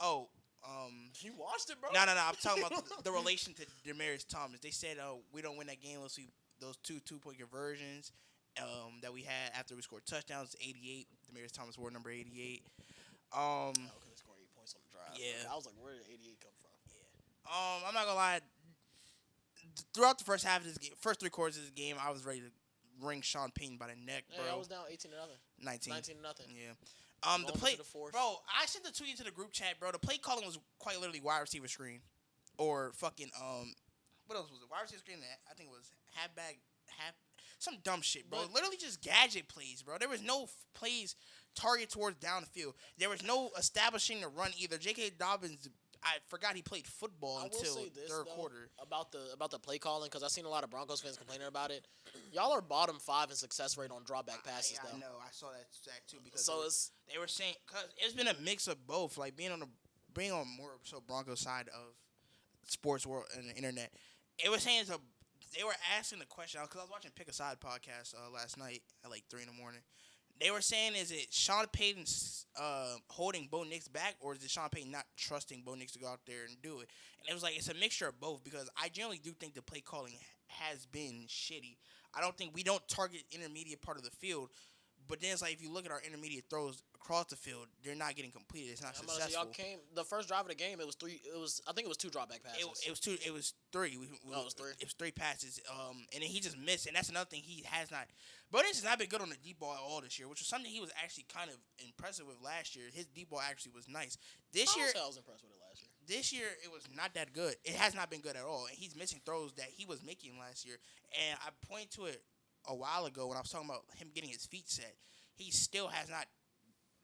You watched it, bro? No. I'm talking about the relation to Demaryius Thomas. They said, we don't win that game unless we those two-point conversions that we had after we scored touchdowns. 88. Demaryius Thomas wore number 88. Oh, because they scored 8 points on the drive. Yeah. I was like, where did 88 come from? Yeah. I'm not gonna lie. Throughout the first half of this game, first 3 quarters of this game, I was ready to wring Sean Payton by the neck, bro. Yeah, I was down 18-0. 19. 19-0. Yeah. Going The play, into the fourth. bro. I sent the tweet to the group chat, bro. The play calling was quite literally wide receiver screen, or fucking what else was it? Wide receiver screen. I think it was some dumb shit, bro. But- Literally just gadget plays, bro. There was no plays target towards down the field. There was no establishing the run either. J.K. Dobbins, I forgot he played football I will until say this, third though, quarter. about the play calling, because I've seen a lot of Broncos fans complaining about it. Y'all are bottom 5 in success rate on dropback passes, I though. know. I saw that too because So it's they were saying cause it's been a mix of both, like being on more so Broncos side of sports world and the internet. It was saying they were asking the question because I was watching Pick a Side podcast last night at like 3 a.m. They were saying, is it Sean Payton holding Bo Nix back, or is it Sean Payton not trusting Bo Nix to go out there and do it? And it was like, it's a mixture of both, because I generally do think the play calling has been shitty. I don't think we don't target intermediate part of the field, but then it's like if you look at our intermediate throws across the field, they're not getting completed. It's not I'm gonna say successful. y'all came the first drive of the game. It was 3. I think it was 2 dropback passes. It was 2. It was 3. Oh, it was 3. It was 3 passes. And then he just missed, and that's another thing he has not. Bo Nix has not been good on the deep ball at all this year, which was something he was actually kind of impressive with last year. His deep ball actually was nice. This year, I was impressed with it last year. This year it was not that good. It has not been good at all, and he's missing throws that he was making last year. And I pointed to it a while ago when I was talking about him getting his feet set. He still has not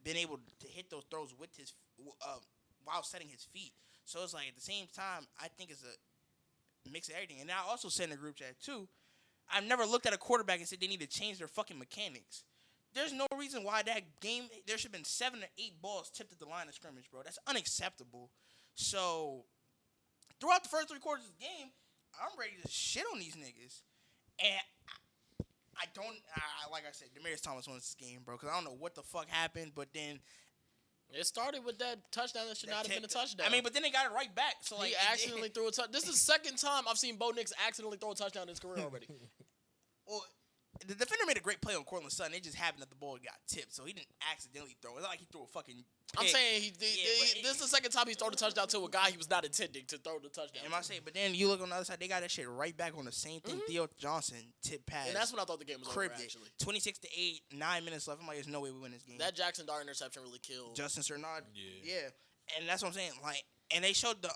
been able to hit those throws with his while setting his feet. So it's like at the same time, I think it's a mix of everything. And I also said in the group chat too, I've never looked at a quarterback and said they need to change their fucking mechanics. There's no reason why that game there should have been 7 or 8 balls tipped at the line of scrimmage, bro. That's unacceptable. So throughout the first 3 quarters of the game, I'm ready to shit on these niggas. And I don't, like I said, Demaryius Thomas wins this game, bro, because I don't know what the fuck happened, but then It started with that touchdown that should not have been a touchdown. I mean, but then they got it right back. So like, he accidentally threw a touchdown. This is the second time I've seen Bo Nix accidentally throw a touchdown in his career already. Well, the defender made a great play on Cortland Sutton. It just happened that the ball got tipped, so he didn't accidentally throw. It's not like he threw a fucking pick. I'm saying but this is the second time he's thrown a touchdown to a guy he was not intending to throw the touchdown. Am I saying? But then you look on the other side, they got that shit right back on the same thing. Theo Johnson tip pass. And that's when I thought the game was over, cribbed it. actually. 26-8, 9 minutes left. I'm like, there's no way we win this game. That Jackson Dart interception really killed. Justin Cernard. Yeah. And that's what I'm saying. Like, and they showed the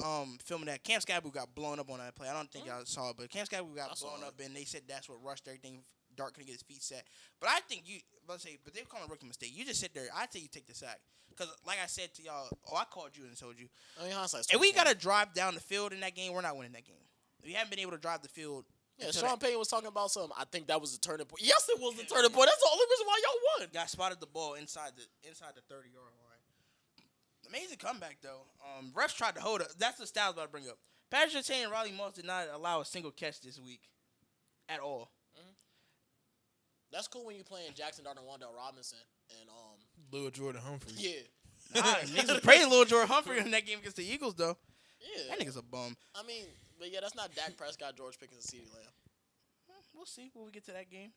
film of that Cam Scaboo got blown up on that play. I don't think y'all saw it, but Cam Scaboo got blown up, and they said that's what rushed everything. Dart couldn't get his feet set. But I think but they're calling a rookie mistake. You just sit there. I think you take the sack. Because, like I said to y'all, I called you and told you. I mean, hindsight's If we 20/20. got to drive down the field in that game, we're not winning that game. We haven't been able to drive the field. Yeah, until Sean that- Payton was talking about something. I think that was the turning point. Yes, it was the turning point. That's the only reason why y'all won. Got spotted the ball inside the 30-yard line. Amazing comeback, though. Refs tried to hold it. That's the style I was about to bring up. Patrick Surtain and Riley Moss did not allow a single catch this week at all. That's cool when you playing Jackson Dart and Wandale Robinson and Lil Jordan Humphrey. yeah. Nah, niggas was praising Lil Jordan Humphrey in that game against the Eagles, though. Yeah. That nigga's a bum. I mean, but yeah, that's not Dak Prescott, George Pickens, and CeeDee Lamb. We'll see when we get to that game.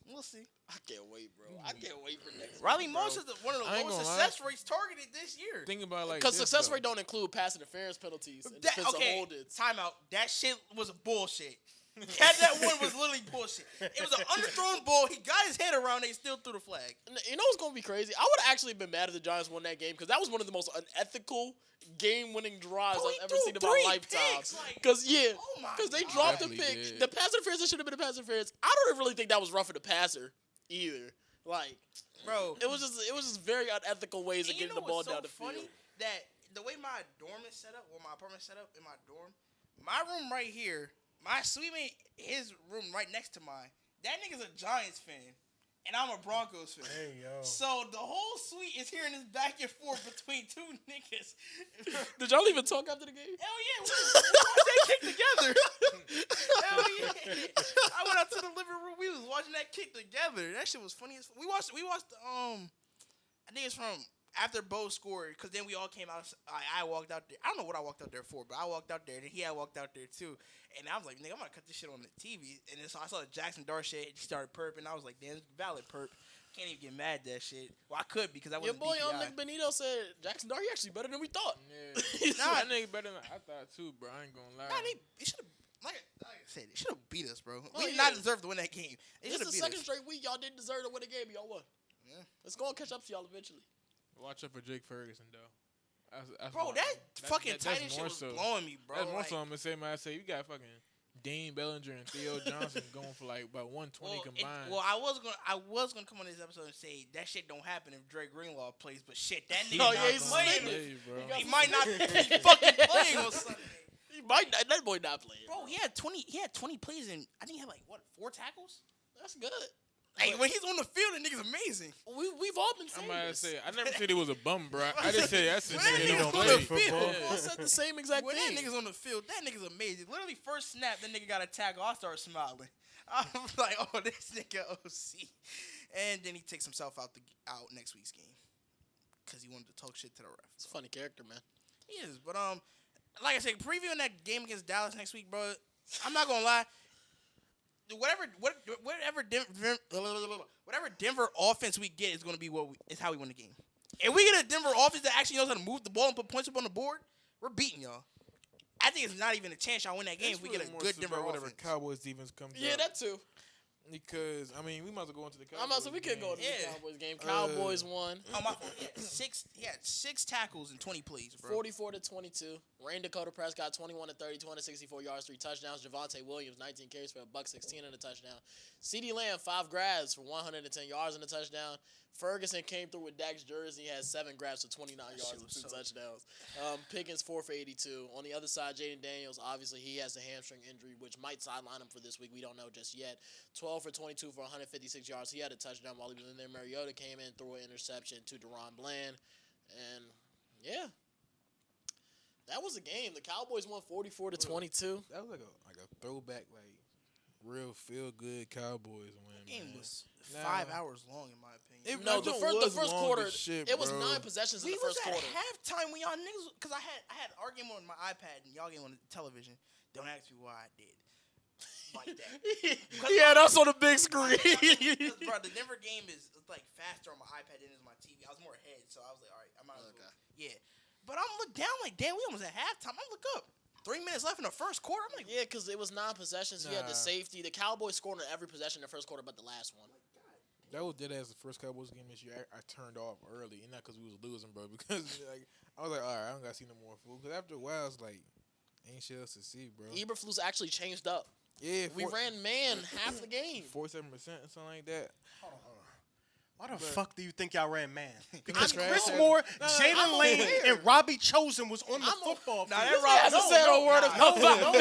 We'll see. I can't wait, bro. I can't wait for next Riley week, bro. Moss is one of the I ain't lowest gonna success rates targeted this year. Think about like Because this, success though. rate don't include pass interference penalties and That, defensive okay, holdings. timeout. That shit was a bullshit. that one was literally bullshit. It was an underthrown ball. He got his head around it. He still threw the flag. You know what's going to be crazy? I would have actually been mad if the Giants won that game because that was one of the most unethical game-winning drives Bro, he I've ever threw seen in my 3 lifetime. picks, like, Because, oh my they God. dropped the Definitely pick. did. The pass interference, that should have been a pass interference. I don't really think that was roughing the passer either. Like, Bro, it was just very unethical ways of and you getting know the ball what's down so the funny? field. That the way my dorm is set up, my apartment is set up in my dorm, my room right here, my suite mate, his room right next to mine. That nigga's a Giants fan, and I'm a Broncos fan. Hey, yo. So the whole suite is hearing this back and forth between two niggas. Did y'all even talk after the game? Hell yeah, we watched that kick together. Hell yeah. I went out to the living room. We was watching that kick together. That shit was funny as we watched I think it's from after Bo scored, because then we all came out. I walked out there. I don't know what I walked out there for, but I walked out there, and he had walked out there too. And I was like, nigga, I'm gonna cut this shit on the TV. And then so I saw the Jackson Dart shit. He started perping. I was like, damn, valid perp. Can't even get mad at that shit. Well, I could because I Your wasn't boy DPI. Nick Benito said Jackson Darby actually better than we thought. Yeah. That nigga better than I thought too, bro. I ain't gonna lie. Nah, they should have, like I said, they should have beat us, bro. Oh, We did yeah. not deserve to win that game. They This should is have the beat second us. straight week y'all didn't deserve to win the game. Y'all won. Yeah. It's gonna catch up to y'all eventually. Watch out for Jake Ferguson though. Bro, that fucking tight end shit was blowing me, bro. That's more Like, so I'm gonna say. Man, I say you got fucking Dane Bellinger and Theo Johnson going for like about 120 combined. I was gonna come on this episode and say that shit don't happen if Dre Greenlaw plays, but shit, that nigga Oh, not yeah, he's playing. suspended. bro. He might not be fucking playing on Sunday. He might not, that boy not playing. Bro, he had 20 plays and I think he had like what 4 tackles. That's good. Hey, when he's on the field, that nigga's amazing. We've all been I saying might this. say I never said he was a bum, bro. I just said that's the When that nigga he nigga's don't on play the football. field, We all said the same exact When thing. that nigga's on the field, that nigga's amazing. Literally, first snap, that nigga got a tackle. I started smiling. I was like, "Oh, this nigga OC," and then he takes himself out next week's game because he wanted to talk shit to the ref. It's a funny character, man. He is, but like I said, previewing that game against Dallas next week, bro. I'm not gonna lie. Whatever Denver offense we get is gonna be is how we win the game. If we get a Denver offense that actually knows how to move the ball and put points up on the board, we're beating y'all. I think it's not even a chance y'all win that game It's if we get really a more good so Denver about whatever offense. Cowboys defense comes Yeah, out. that too. Because I mean we might as well go into the Cowboys. I'm also we could game. go to the Yeah. Cowboys game. Cowboys won. Oh my fault. He had six tackles and 20 plays, bro. 44-22. Rain Dakota Prescott 21-30, 264 yards, 3 touchdowns. Javonte Williams 19 carries for $116 and a touchdown. CeeDee Lamb 5 grabs for 110 yards and a touchdown. Ferguson came through with Dak's jersey, had 7 grabs for 29 yards and 2 touchdowns. Pickens 4 for 82. On the other side, Jaden Daniels, obviously he has a hamstring injury, which might sideline him for this week. We don't know just yet. 12 for 22 for 156 yards. He had a touchdown while he was in there. Mariota came in, threw an interception to Deron Bland. And, yeah. That was a game. The Cowboys won 44-22. That was like a throwback, like real feel good Cowboys win. That game man. was Nah. 5 hours long, in my opinion. No, the was first long quarter, as shit, it was bro. 9 possessions in We the was first at quarter. halftime when y'all niggas, because I had our game on my iPad and y'all game on the television. Don't ask me why I did like that. He had us on the big screen. Because, bro, the Denver game is like faster on my iPad than it is my TV. I was more ahead, so I was like, all right, I might as well. Yeah. But I'm look down like, damn, we almost at halftime. I look up. 3 minutes left in the first quarter. I'm like, Yeah, because it was 9 possessions. He had the Nah. safety. The Cowboys scored on every possession in the first quarter but the last one. That was dead as the first Cowboys game this year. I turned off early, and not because we was losing, bro. Because like I was like, all right, I don't gotta see no more fool. Because after a while, it's like ain't shit else to see, bro. Eberflus actually changed up. Yeah, We ran man half the game. 47% or something like that. Why the fuck do you think y'all ran man? Because Because Chris trash- Moore, Nah, Jalen I'm Lane, aware. and Robbie Chosen was on the I'm a- football Nah, field. that Rob- Hasn't said a word about No, bro,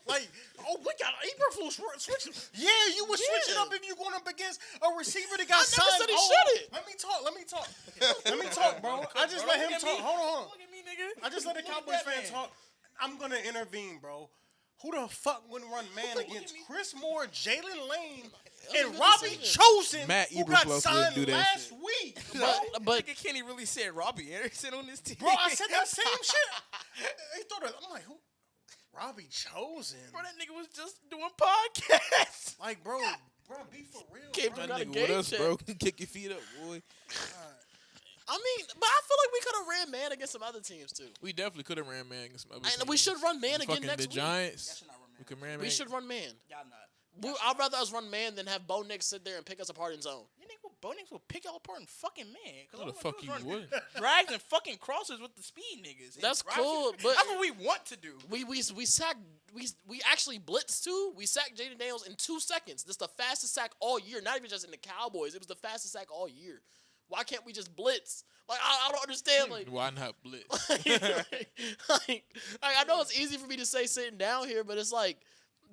like, oh, we got Eberflus switching. Yeah, you was switching Yeah. up if you going up against a receiver that got I signed. never said he Oh, shouldn't. Let me talk, bro. I just let him Look at talk. me. Hold on. Look at me, nigga. I just let the Look at Cowboys that fan man. talk. I'm gonna intervene, bro. Who the fuck wouldn't run man Look at against me. Chris Moore, Jalen Lane, was a and good Robbie decision. Chosen, Matt who got Eberflus signed would do that last shit. week? But Nigga Kenny really said Robbie Anderson on this team. Bro, I said that same shit. He thought it, I'm like, who? Robbie Chosen. Bro, that nigga was just doing podcasts. Like, bro, be for real. Came bro. through got a Nigga game with us, check. bro. Kick your feet up, boy. I mean, but I feel like we could have ran man against some other teams too. We definitely could have ran man against some other And teams. we should run man again Fucking next the week. Giants. Y'all should not run man. We could ran We man. should run man. Y'all not. I'd rather us run man than have Bo Nix sit there and pick us apart in zone. You think Bo Nix will pick y'all apart in fucking man? No, the fuck he would. Drags and fucking crosses with the speed niggas. And That's drives cool, and- but- that's what we want to do. We sacked we actually blitzed too. We sacked Jaden Daniels in 2 seconds. This is the fastest sack all year. Not even just in the Cowboys. It was the fastest sack all year. Why can't we just blitz? Like I don't understand. Like Why not blitz? I know it's easy for me to say sitting down here, but it's like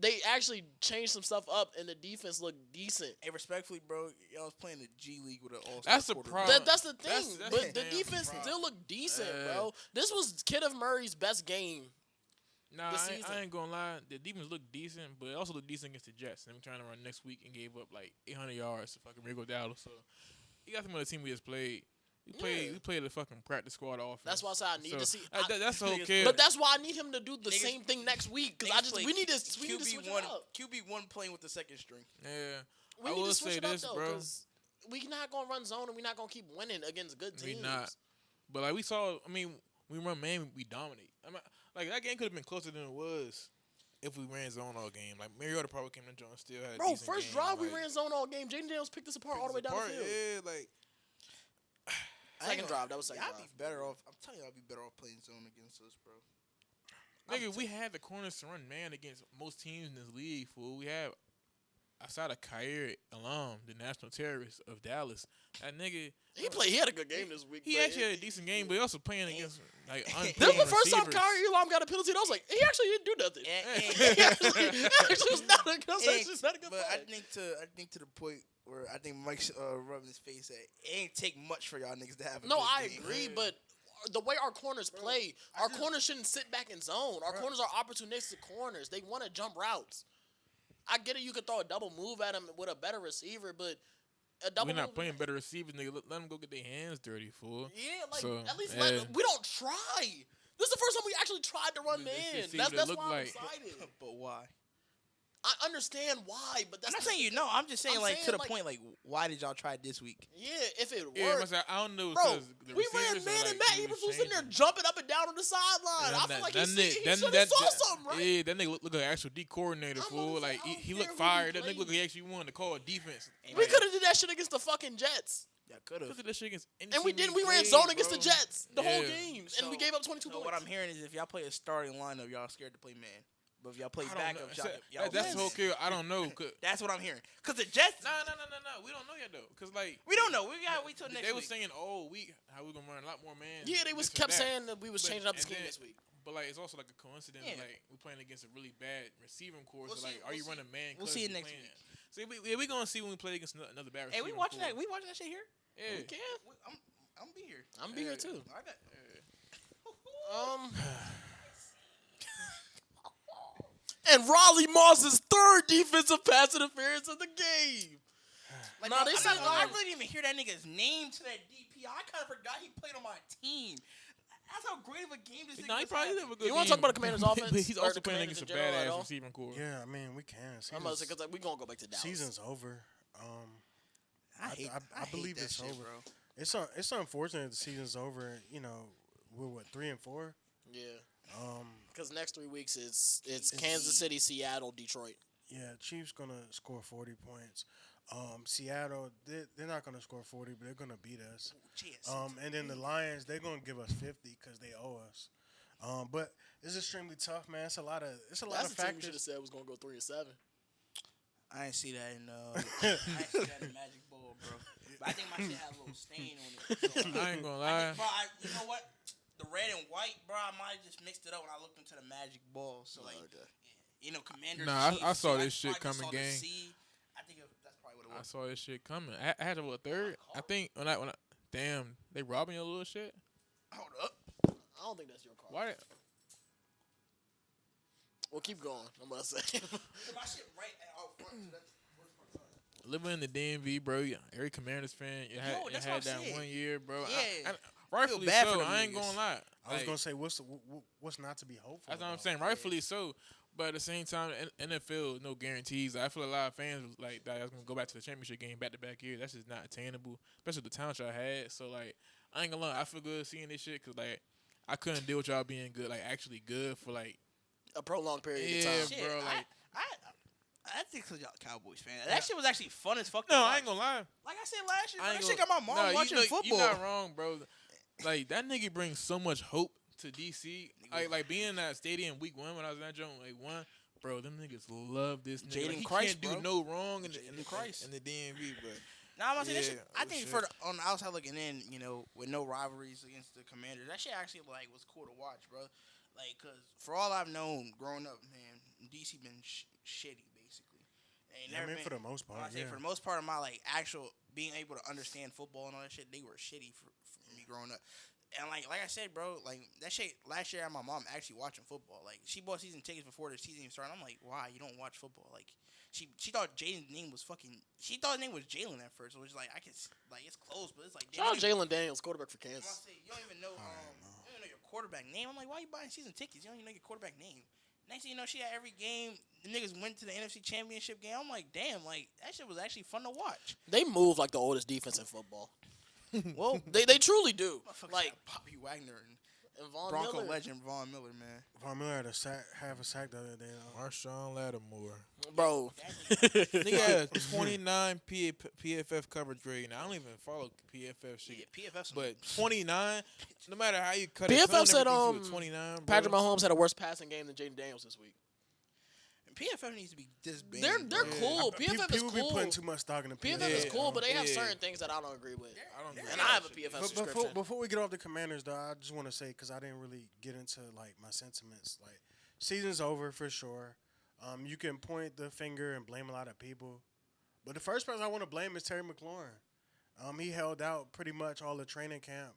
they actually changed some stuff up and the defense looked decent. Hey, respectfully, bro, y'all was playing the G League with an all-star That's the quarterback. problem. That's the thing. That's but the the damn defense problem. still looked decent, Uh, bro. This was Kenneth Murray's best game. Nah, this I season. ain't gonna lie. The defense looked decent, but it also looked decent against the Jets. And we're trying to run next week and gave up like 800 yards to fucking Rico Dallas. So you got some of the team we just played. We played the fucking practice squad offense. That's why I said I need to see. That's okay. But that's why I need him to do the Niggas- same thing next week because Niggas play we need to switch it QB1, up. QB1 playing with the second string. Yeah. We I need will to switch say it up this, though, bro. because we not gonna run zone and we not gonna keep winning against good teams. We not. But like we saw, I mean, we run man, we dominate. Like that game could have been closer than it was if we ran zone all game. Like Mariota probably came to Jones still had. A Bro, decent first game. drive we Like, ran zone all game. Jaden Daniels picked us apart all the way down the field. Yeah, like Second drive, that was second Y'all drive. be better off. I'm telling you, I'll be better off playing zone against us, bro. nigga, we had the corners to run man against most teams in this league. Fool, we have outside of Khair Alam, the national terrorist of Dallas. That nigga, He had a good game this week. he but actually had a decent game, but he also playing against like This unproven was the first time receivers. Kyrie Elam got a penalty, and I was like, he actually didn't do nothing. He actually was not a good But play. I think to the point where I think Mike's rubbing his face at it ain't take much for y'all niggas to have. A No, good I game. agree, but the way our corners play, our corners shouldn't sit back in zone. Our corners are opportunistic corners. They want to jump routes. I get it. You could throw a double move at him with a better receiver, but a double We're not move, playing better receivers, nigga. Let them go get their hands dirty, fool. Yeah, like So, at least yeah. we don't try. This is the first time we actually tried to run Let's man. see what it That's look why I'm like. excited. But why? I understand why, but I'm that's not saying you know. I'm just saying I'm like saying, to the like- point like why did y'all try it this week? Yeah, if it Yeah, worked. I don't know. Bro, 'cause the we ran receivers are, man like, and Matt he Evans was was sitting there changing. jumping up and down on the sideline. I feel like he should have saw something, right? Yeah, that nigga look like an actual D coordinator, I'm fool. gonna say, Like I don't he care looked who fired. he That nigga look played. like he actually wanted to call a defense. We could have did that shit against the fucking Jets. Y'all could Look have. at that shit against any And we team didn't. We ran played, zone against the bro. Jets the whole Yeah. game. And we gave up 22 So points. what I'm hearing is if y'all play a starting lineup, y'all scared to play man. But if y'all play I don't backup, know. y'all That's man. okay. I don't know. 'Cause- That's what I'm hearing. Cause the Jets, No. We don't know yet though. Cause like we don't know. We gotta wait till next they week. was saying all week how we gonna run a lot more man. Yeah, they was this and kept that. saying that we was But- changing up the and scheme then- this week. But like it's also like a coincidence. Yeah. Like we're playing against a really bad receiving core. We'll so like, see- are we'll you see. running man? We'll 'cause see you it next playing week. that? See, we gonna see when we play against another bad Hey, receiving we watching core. that. We watching that shit here. Yeah. We can. I'm be here. I'm be here too. I got. And Raleigh Moss's third defensive pass interference of the game. Like, Nah, bro, they I said, I really didn't even hear that nigga's name to that DP. I kind of forgot he played on my team. That's how great of a game this nigga Nah, he was probably having. have a good You wanna game. talk about the Commanders' offense? But he's Or also the playing Commanders against a in general at all? badass receiving core. Yeah, I mean we can. I'm about to say because we gonna go back to Dallas. Season's over. I believe that it's shit, over. bro. It's unfortunate the season's over. You know, we're what 3 and 4. Yeah, Um, because next 3 weeks it's Kansas City, Seattle, Detroit. yeah, Chiefs gonna score 40 points. Seattle, they're not gonna score 40, but they're gonna beat us. And then the Lions, they're gonna give us 50 because they owe us. But it's extremely tough, man. It's a lot of That's of the team we should have factors. said was gonna go 3-7. I ain't see that in I ain't see that in Magic Ball, bro. But I think my shit had a little stain on it. So, I ain't gonna lie. bro, you know what? The red and white, bro. I might have just mixed it up when I looked into the Magic Ball. So like, you know, Commander. Nah, Chiefs, I saw so this shit probably coming, saw the gang. C. I think that's probably what it I was. saw this shit coming. I had to go a third. I think when I damn, they robbing your little shit. Hold up. I don't think that's your car. Why? Well, keep going. I'm gonna say. My shit right out front. So that's worst part of it. Living in the DMV, bro. Every Commanders fan, you had, Yo, that's had what I'm that saying. 1 year, bro. Yeah. Rightfully bad for so. them I ain't niggas. gonna lie. I was Like, gonna say what's not to be hopeful. that's what I'm about? saying. Rightfully so. But at the same time, NFL, no guarantees. I feel a lot of fans was like that. I was gonna go back to the championship game back to back years. That's just not attainable, especially the talent y'all had. So like, I ain't gonna lie. I feel good seeing this shit because like, I couldn't deal with y'all being good, like actually good for like. A prolonged period Yeah, of time. Shit, bro, like- I think because y'all Cowboys fan. That shit was actually fun as fuck. to No, watch. I ain't gonna lie. Like I said last year, I bro, ain't that shit gonna- got my mom watching football. You're not wrong, bro. Like that nigga brings so much hope to DC. Like being in that stadium week 1 when I was in that joint like 1, bro. Them niggas love this nigga. Jaden Like, he Christ, can't do bro. no wrong in the Jaden Christ. in the DMV, but Nah, I'm gonna say that Yeah, shit. I oh, think shit. on the outside looking in, with no rivalries against the Commanders, that shit actually was cool to watch, bro. Like, cause for all I've known growing up, man, DC been shitty basically. Ain't I never mean, been. for the most When part, I say yeah. for the most part of my actual being able to understand football and all that shit, they were shitty for me growing up. And like I said, bro, like that shit last year, I had my mom actually watching football. Like she bought season tickets before the season even started. I'm like, why you don't watch football? Like she thought Jaden's name was fucking. She thought his name was Jalen at first. Which like I can like it's close, but it's like Shout out Jalen Daniels, quarterback for I'm gonna Kansas. say, you don't even know you don't know your quarterback name. I'm like, why you buying season tickets? You don't even know your quarterback name. Next thing you know, she had every game. The niggas went to the NFC Championship game. I'm like, damn, like that shit was actually fun to watch. They move like the oldest defense in football. Well, They truly do. Like Bobby Wagner and and Von Bronco Miller. legend Von Miller, man. Von Miller had half a sack the other day. Marshawn Lattimore. Bro. Nigga had a 29 PFF coverage grade. Now, I don't even follow PFF shit. Yeah, PFF. But 29, no matter how you cut PFF it, Phil said, never gives you a 29, bro. Patrick Mahomes had a worse passing game than Jaden Daniels this week. PFF needs to be disbanded. They're Yeah. cool. PFF is People cool. be putting too much stock in the PFF PFF. is Yeah. cool, but they have Yeah. certain things that I don't agree with. I don't And I have a PFF But subscription. before we get off the Commanders, though, I just want to say because I didn't really get into like my sentiments. Like, season's over for sure. You can point the finger and blame a lot of people, but the first person I want to blame is Terry McLaurin. He held out pretty much all the training camp,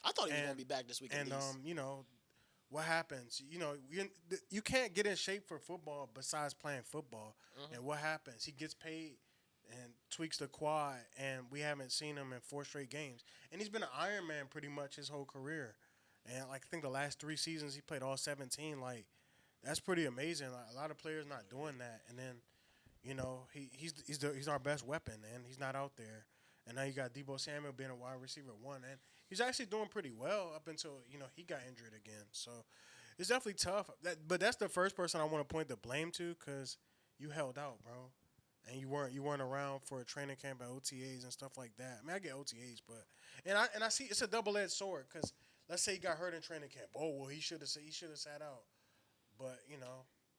I thought he was and- going to be back this week at and least. what happens? You can't get in shape for football besides playing football. And what happens? He gets paid and tweaks the quad, and we haven't seen him in 4 straight games. And he's been an Iron Man pretty much his whole career. And like I think the last 3 seasons he played all 17. Like that's pretty amazing. Like, a lot of players not doing that. And then he's our best weapon, and he's not out there. And now you got Deebo Samuel being a wide receiver 1, and he's actually doing pretty well up until he got injured again. So it's definitely tough. But that's the first person I want to point the blame to because you held out, bro, and you weren't around for a training camp at OTAs and stuff like that. I mean, I get OTAs, but I see it's a double-edged sword because let's say he got hurt in training camp. Oh well, he should have sat out, but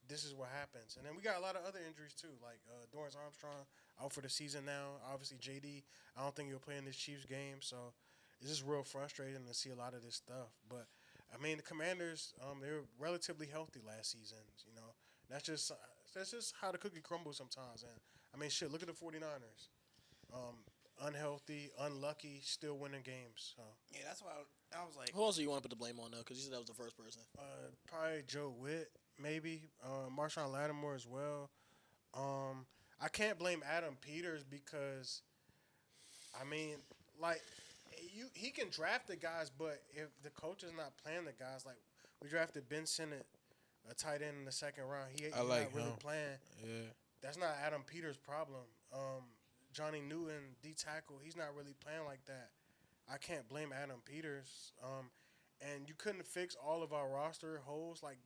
this is what happens. And then we got a lot of other injuries too, like Dorrance Armstrong out for the season now. Obviously, JD, I don't think he'll play in this Chiefs game, so it's just real frustrating to see a lot of this stuff. But I mean, the Commanders, they were relatively healthy last season. That's just how the cookie crumbles sometimes. And I mean, shit, look at the 49ers. Unhealthy, unlucky, still winning games. So Yeah, that's why I was like, Who else do you want to put the blame on, though? Because you said that was the first person. probably Joe Witt, maybe Marshawn Lattimore as well. I can't blame Adam Peters because, I mean, like he can draft the guys, but if the coach is not playing the guys, like we drafted Ben Sinnott, a tight end in the 2nd round, he's I like not really him. playing. Yeah. That's not Adam Peters' problem. Johnny Newton, D tackle, he's not really playing like that. I can't blame Adam Peters. And you couldn't fix all of our roster holes. Like,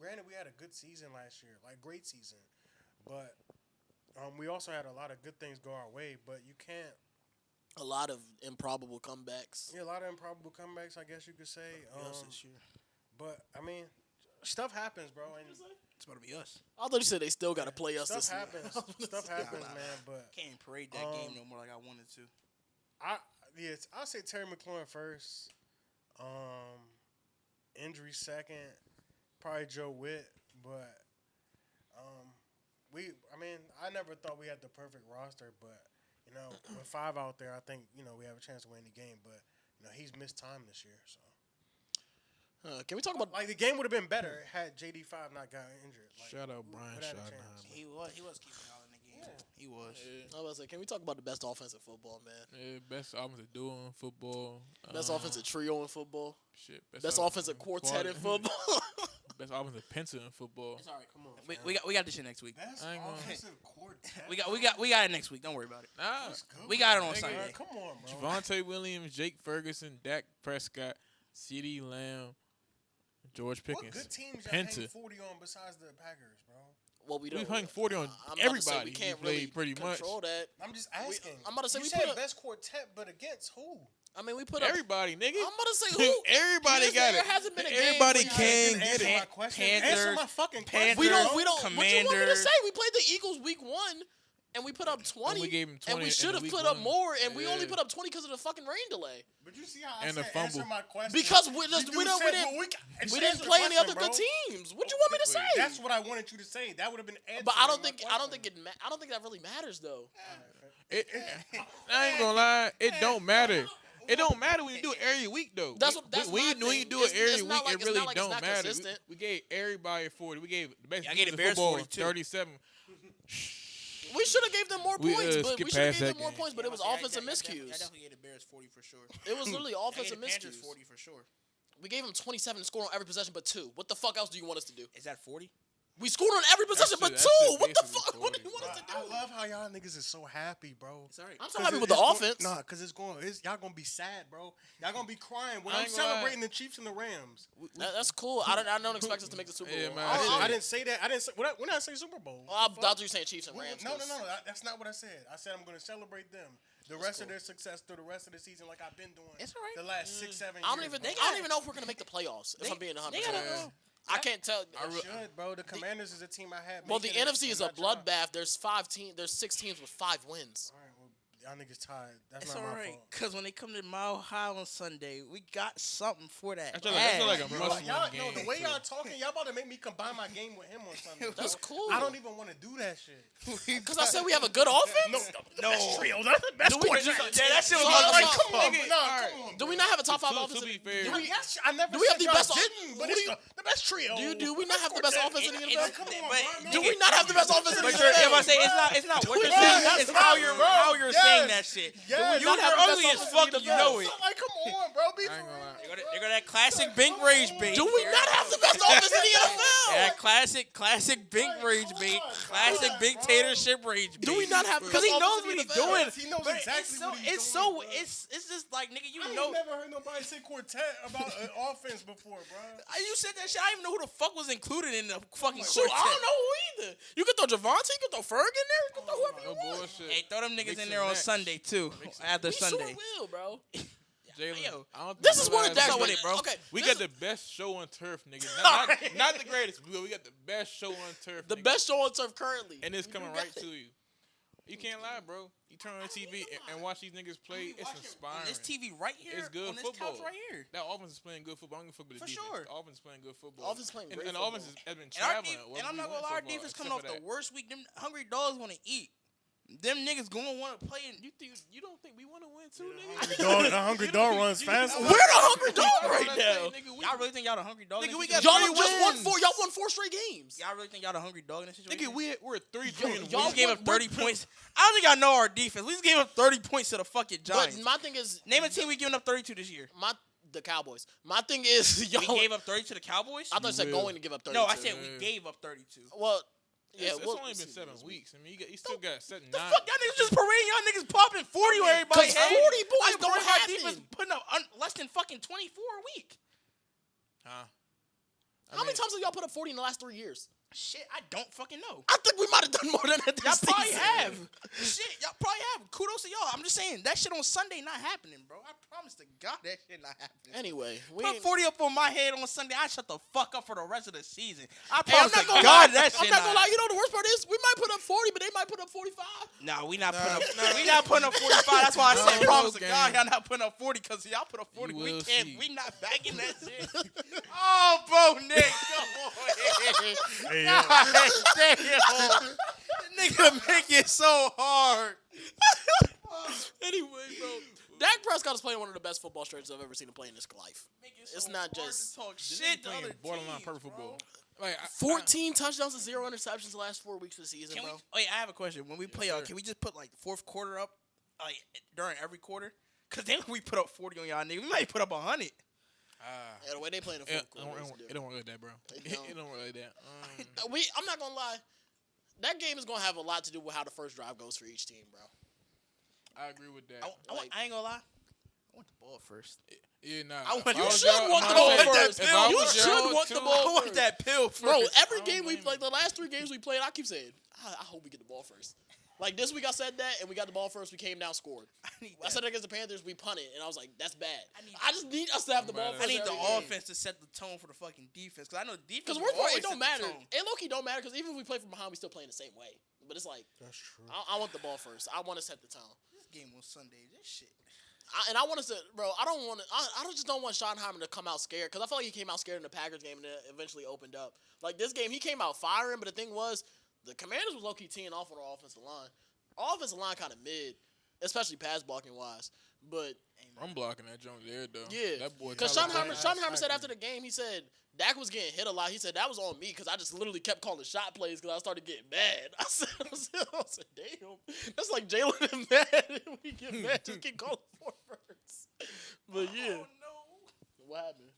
granted, we had a good season last year, like great season, but we also had a lot of good things go our way. But you can't. A lot of improbable comebacks. Yeah, a lot of improbable comebacks, I guess you could say. us this year. But I mean, stuff happens, bro. And It's about to be us. I thought you said they still got to play us stuff this year. happens. Stuff happens, man. But Can't even parade that game no more like I wanted to. I'll say Terry McLaurin first. Injury second. Probably Joe Witt, but I never thought we had the perfect roster, but with 5 out there, I think we have a chance to win the game. But he's missed time this year, so Can we talk about? like the game would have been better had JD5 not gotten injured. Like, Shout out we Brian would have had a Schottenheimer. chance. He was keeping y'all in the game. Yeah. He was. I was about to say, can we talk about the best offensive football, man? Yeah, best offensive duo in football. Best offensive trio in football. Shit. Best offensive quartet in football. Best offensive pencil in football. It's all right. Come on, We got this shit next week. Best I ain't gonna- offensive quartet. We got it next week. Don't worry about it. Nah. Let's go. We got it on Nigga, Sunday. Come on, bro. Javonte Williams, Jake Ferguson, Dak Prescott, CeeDee Lamb, George What Pickens. good teams y'all hang Penta. 40 on besides the Packers, bro? Well, we We don't. hung 40 on I'm about to say everybody. we can't We played really pretty much. control that. I'm just asking. I'm about to say you we said put a- best quartet, but against who? I mean, we put up. Everybody, nigga. I'm about to say who. Everybody got There it. hasn't been a game Everybody where you can Answer get my it. question. Panthers, Answer my fucking question. Panthers, We don't. What you want me to Commanders. say? We played the Eagles week 1, and we put up 20, we gave him 20 and we in should have week put up one. more, and we Yeah. only put up 20 because of the fucking rain delay. But you see how I And the said fumble. answer my question? Because we You do didn't say, well, we didn't play any other good teams. What you want me to say? That's what I wanted you to say. That would have been answering But I don't my think question. I don't think that really matters though. I ain't gonna lie, it don't matter. It don't matter when you do it every week though. That's when my you thing. do it every It's week, not like- it it's really not like it's don't not matter. consistent. We gave everybody 40. We gave the best Yeah, I gave defensive the Bears football 40 too. 37. We should have gave them more We, points, but skip we should have past gave that them more game. points. But it was offensive miscues. I definitely gave the Bears 40 for sure. It was literally I gave offensive the Panthers miscues. 40 for sure. We gave them 27 and scored on every possession, but 2. What the fuck else do you want us to do? Is that 40? We scored on every possession, but That's 2. it, What the basically fuck? What do you 40, want us to I do? love how y'all niggas is so happy, bro. It's alright. I'm so happy with the offense. Nah, cause y'all gonna be sad, bro. Y'all gonna be crying when I I'm ain't gonna celebrating the Chiefs and the Rams. That's cool. I don't expect us to make the Super Bowl. Yeah, man, I didn't say that. I didn't say when I say Super Bowl. I thought you were saying Chiefs and Rams. No. That's not what I said. I said I'm gonna celebrate them. The rest of their success through the rest of the season, like I've been doing. It's all right. The last 6, 7 years. I don't even know if we're gonna make the playoffs. If I'm being 100%. I can't tell. Should, bro. The Commanders is a team I had. Well, the making it NFC is in a my job. bloodbath. There's 6 teams with 5 wins. All right, well, y'all niggas tired. That's It's not my alright, fault. cause when they come to Mile High on Sunday, we got something for that. I feel like a Bro, must-win y'all, game. no, the way too. y'all talking, y'all about to make me combine my game with him on Sunday. That's cool. I don't even want to do that shit. Because I said we have a good offense. No, best trio. That's the best Do we- quarterback. Yeah, that shit was So, Like, so- come on, nigga, nah, alright. come on. Do we not have a top 5 To offense? be fair, Yes, I never Do we have said the y'all best? didn't, but do it's we- the best trio. Do we not have the best offense in the NFL? Come on, But- bro. Do we not have the best offense in the But you're, if I NFL? say it's not what you're Yes, saying, that's it's how right, you're bro. Yes. saying that shit. Yes. You're have the best ugly as offense fuck in the and you know it. Like, come on, bro. Be for I ain't gonna real. lie. They got that classic big rage bait. Do we not have the best offense in the NFL? That classic big rage bait, classic big tater ship rage bait. Do we not have? Because he best knows offense what in he's the NFL? doing. He knows But exactly what he's it's doing, so bro. it's just like nigga, you I know. ain't never heard nobody say quartet about an offense before, bro. You said that shit. I didn't even know who the fuck was included in the fucking Shoot, quartet. I don't know who either. You can throw Javante, you can throw Ferg in there, you can throw whoever No you want. bullshit. Hey, throw them niggas Mix in and there on match. Sunday too. After We Sunday. sure will, bro. Jalen, Yo, I don't think This you is where realize Dak's that with it, bro. Okay, We this got is the best show on turf, nigga. Alright. Not the greatest, but we got the best show on turf. the nigga. best show on turf currently. And it's We coming got right it. to you. You can't lie, bro. You turn on the TV and watch these niggas play. It's On inspiring. this TV right here. It's good on this football. couch right here. That offense is playing good football. I'm gonna fuck with the For defense. sure. The offense is playing good football. Offense playing and, great and the offense football. has been And, our traveling. and I'm not gonna lie, our defense coming off the worst week. Them hungry dogs want to eat. Them niggas gonna want to play. And You don't think we want to win too, nigga? A hungry dog runs faster. We're the hungry dog right now. y'all really think y'all the hungry dog? in Nigga, this we situation? got Y'all three just won wins. 4. Y'all won 4 straight games. Y'all really think y'all the hungry dog in this situation? Nigga, we're 3-3 and Y'all just gave won- up 30 points. I don't think y'all know our defense. We just gave up 30 points to the fucking Giants. But my thing is, Name a team we giving up 32 this year. the Cowboys. My thing is, y'all. We gave up 30 to the Cowboys? I thought you said will. going to give up 32. No, I said we gave up 32. Well, yeah, it's we'll only see been 7 this weeks. I mean, you still got 7 The 9. fuck y'all niggas just parading y'all niggas popping 40 on everybody. 'cause 40 points don't happen. Defense putting up less than fucking 24 a week. Huh? How many times have y'all put up 40 in the last 3 years? Shit, I don't fucking know. I think we might have done more than that Y'all this probably season. have. Shit, y'all probably have. Kudos to y'all. I'm just saying, that shit on Sunday not happening, bro. I promise to God that shit not happening. Anyway, we Put ain't- 40 up on my head on Sunday, I shut the fuck up for the rest of the season. I Hey, I'm promise not to gonna God lie. that shit I'm not gonna lie. not. You know the worst part is we might put up 40, but they might put up 45. Nah, we not putting up 45. That's why I said No, promise to gang. God y'all not putting up 40 because y'all put up 40. You We will can't. see. We not backing that shit. Oh, bro, Nick, come on. Hey, God damn. Nigga make it so hard. Anyway, bro, Dak Prescott is playing one of the best football stretches I've ever seen him play in his life. Make it It's so not hard to just talk This shit nigga to playing other borderline teams, perfect bro. football. Like 14 touchdowns and 0 interceptions the last 4 weeks of the season, Can we? bro. Wait, I have a question. When we play, sir. can we just put like fourth quarter up, like during every quarter? Cause then we put up 40 on y'all niggas. We might put up 100. Yeah, the way they play in the fourth quarter is it different. don't work like that, bro. It don't. It don't work like that. I'm not gonna lie. That game is gonna have a lot to do with how the first drive goes for each team, bro. I agree with that. I ain't gonna lie. I want the ball first. Yeah, nah. I want- If you was should y'all- want if the I ball was first. y'all- if I You was should y'all want the too, ball I first. want that pill first. Bro, every I don't game blame like the last 3 games we played, I keep saying, I hope we get the ball first. Like this week I said that, and we got the ball first. We came down, scored. I said that against the Panthers, we punted, and I was like, that's bad. I just need us to have the ball first. I need the every game. offense to set the tone for the fucking defense. Cause I know the defense. Because will worst part, always it don't set the matter. tone. It low-key don't matter because even if we play from behind, we still playing the same way. But it's like That's true. I want the ball first. I want to set the tone. This game was Sunday. This shit. And I want us to, bro. I don't want to. I just don't want Schottenheimer to come out scared because I feel like he came out scared in the Packers game and then eventually opened up. Like this game, he came out firing, but the thing was, the Commanders was low key teeing off on our offensive line. Our offensive line kind of mid, especially pass blocking wise. But I'm blocking that joint there though. yeah, That boy. because Tyler Schottenheimer Boyd- said after the game, he said Dak was getting hit a lot. He said that was on me because I just literally kept calling shot plays because I started getting mad. I said, damn, that's like Jalen and mad. We get mad, just keep calling forwards. But yeah, Oh no. what happened?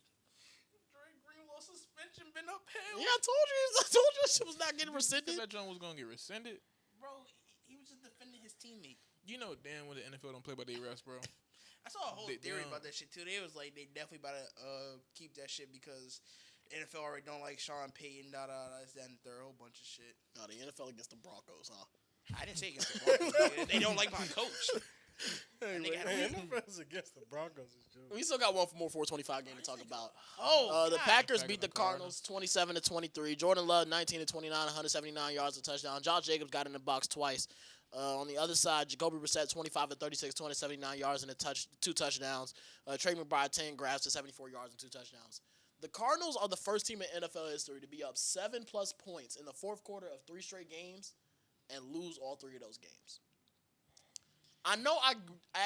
Dre Greenlaw suspension been upheld. Yeah, I told you that shit was not getting Said rescinded. that joint was gonna get rescinded. Bro, he was just defending his teammate. You know damn well the NFL don't play by their refs, bro. I saw a whole They theory don't. about that shit too. They was like they definitely about to keep that shit because NFL already don't like Sean Payton, this, that, and the third, whole bunch of shit. No, the NFL against the Broncos, huh? I didn't say against the Broncos. Nigga. They don't like my coach. And they got Man, NFL's against the Broncos is true. We still got one more 425 game to talk about. Oh, The God. Packers Back beat in the the Cardinals 27-23. Jordan Love 19-29, 179 yards and touchdown. Josh Jacobs got in the box twice. On the other side, Jacoby Brissett 25-36, 279 yards and two touchdowns. Trey McBride 10 grabs to 74 yards and 2 touchdowns. The Cardinals are the first team in NFL history to be up 7+ points in the fourth quarter of 3 straight games and lose all 3 of those games. I know I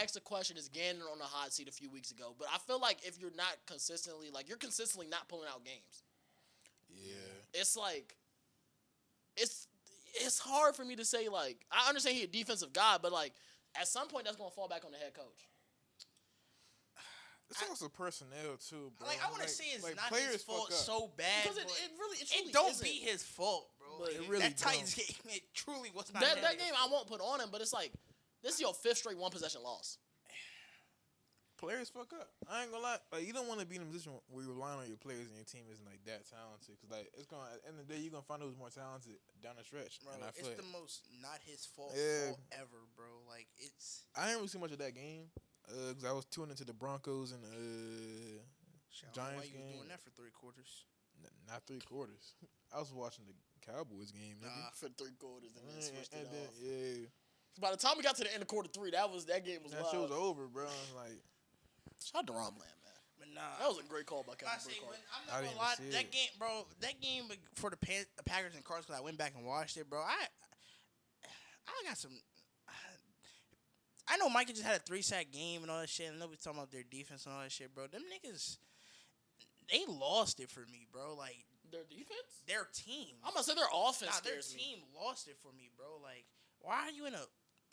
asked the question, is Gannon on the hot seat a few weeks ago, but I feel like if you're not consistently, like you're consistently not pulling out games. Yeah. It's like, it's hard for me to say, like, I understand he's a defensive guy, but like at some point that's going to fall back on the head coach. It's also personnel too, bro. Like I want to say it's not players his fault fuck up. so bad. Because but it truly don't isn't. be his fault, bro. But Like, it really that Titans game, it truly was not That nigga's game fault. I won't put on him, but it's like, this is your 5th straight 1-possession loss. Players fuck up. I ain't gonna lie. Like you don't want to be in a position where you're relying on your players and your team isn't like that talented. Cause like it's gonna at the end of the day you're gonna find who's more talented down the stretch. Bro, and I it's feel the most not his fault Yeah. fault ever, bro. Like it's I didn't really see much of that game. Cause I was tuning into the Broncos and shit, I don't know Giants why you was game. doing that for 3 quarters. Not 3 quarters. I was watching the Cowboys game. Nigga. For 3 quarters and then switched it and then, off. yeah, By the time we got to the end of quarter 3, that game was that live. shit was over, bro. Like Shout out to Ron Bland, man. But nah, That was a great call by I Kevin say Burkhardt. I'm I not didn't gonna lie. even see That it. game, bro. That game for the Packers and Cardinals, because I went back and watched it, bro. I got some. I know Micah just had a 3-sack game and all that shit, and nobody's talking about their defense and all that shit, bro. Them niggas, they lost it for me, bro. Like Their defense? their team. I'm gonna say their offense Nah, their scares me. team lost it for me, bro. Like, why are you in a?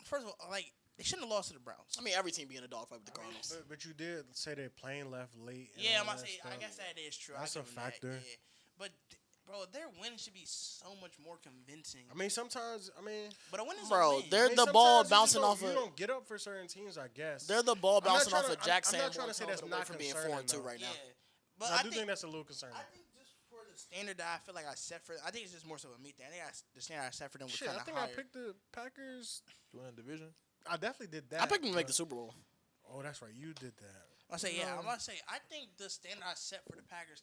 First of all, like they shouldn't have lost to the Browns. I mean, every team be in a dogfight with the Cardinals. But you did say their plane left late. And Yeah, I'm all about to that say. I stuff. guess that is true. That's I a give 'em that, factor. yeah. But bro, their win should be so much more convincing. I mean, sometimes, But a win is Bro, a win. they're I mean, the ball sometimes you bouncing just off don't- of. You don't get up for certain teams, I guess. They're the ball I'm not bouncing trying off to- of Jack I'm not Sanborn. trying to say that's away not from being concerning, 4-2 though. right yeah. now. But I do think that's a little concerning. I think just for the standard that I feel like I set for, I think it's just more so a me thing. I think the standard I set for them was Shit, kind I of think higher. I picked the Packers. to win a division. I definitely did that. I picked them to make the but- Super Bowl. Oh, that's right. You did that. I say yeah. No. I'm gonna say I think the standard I set for the Packers.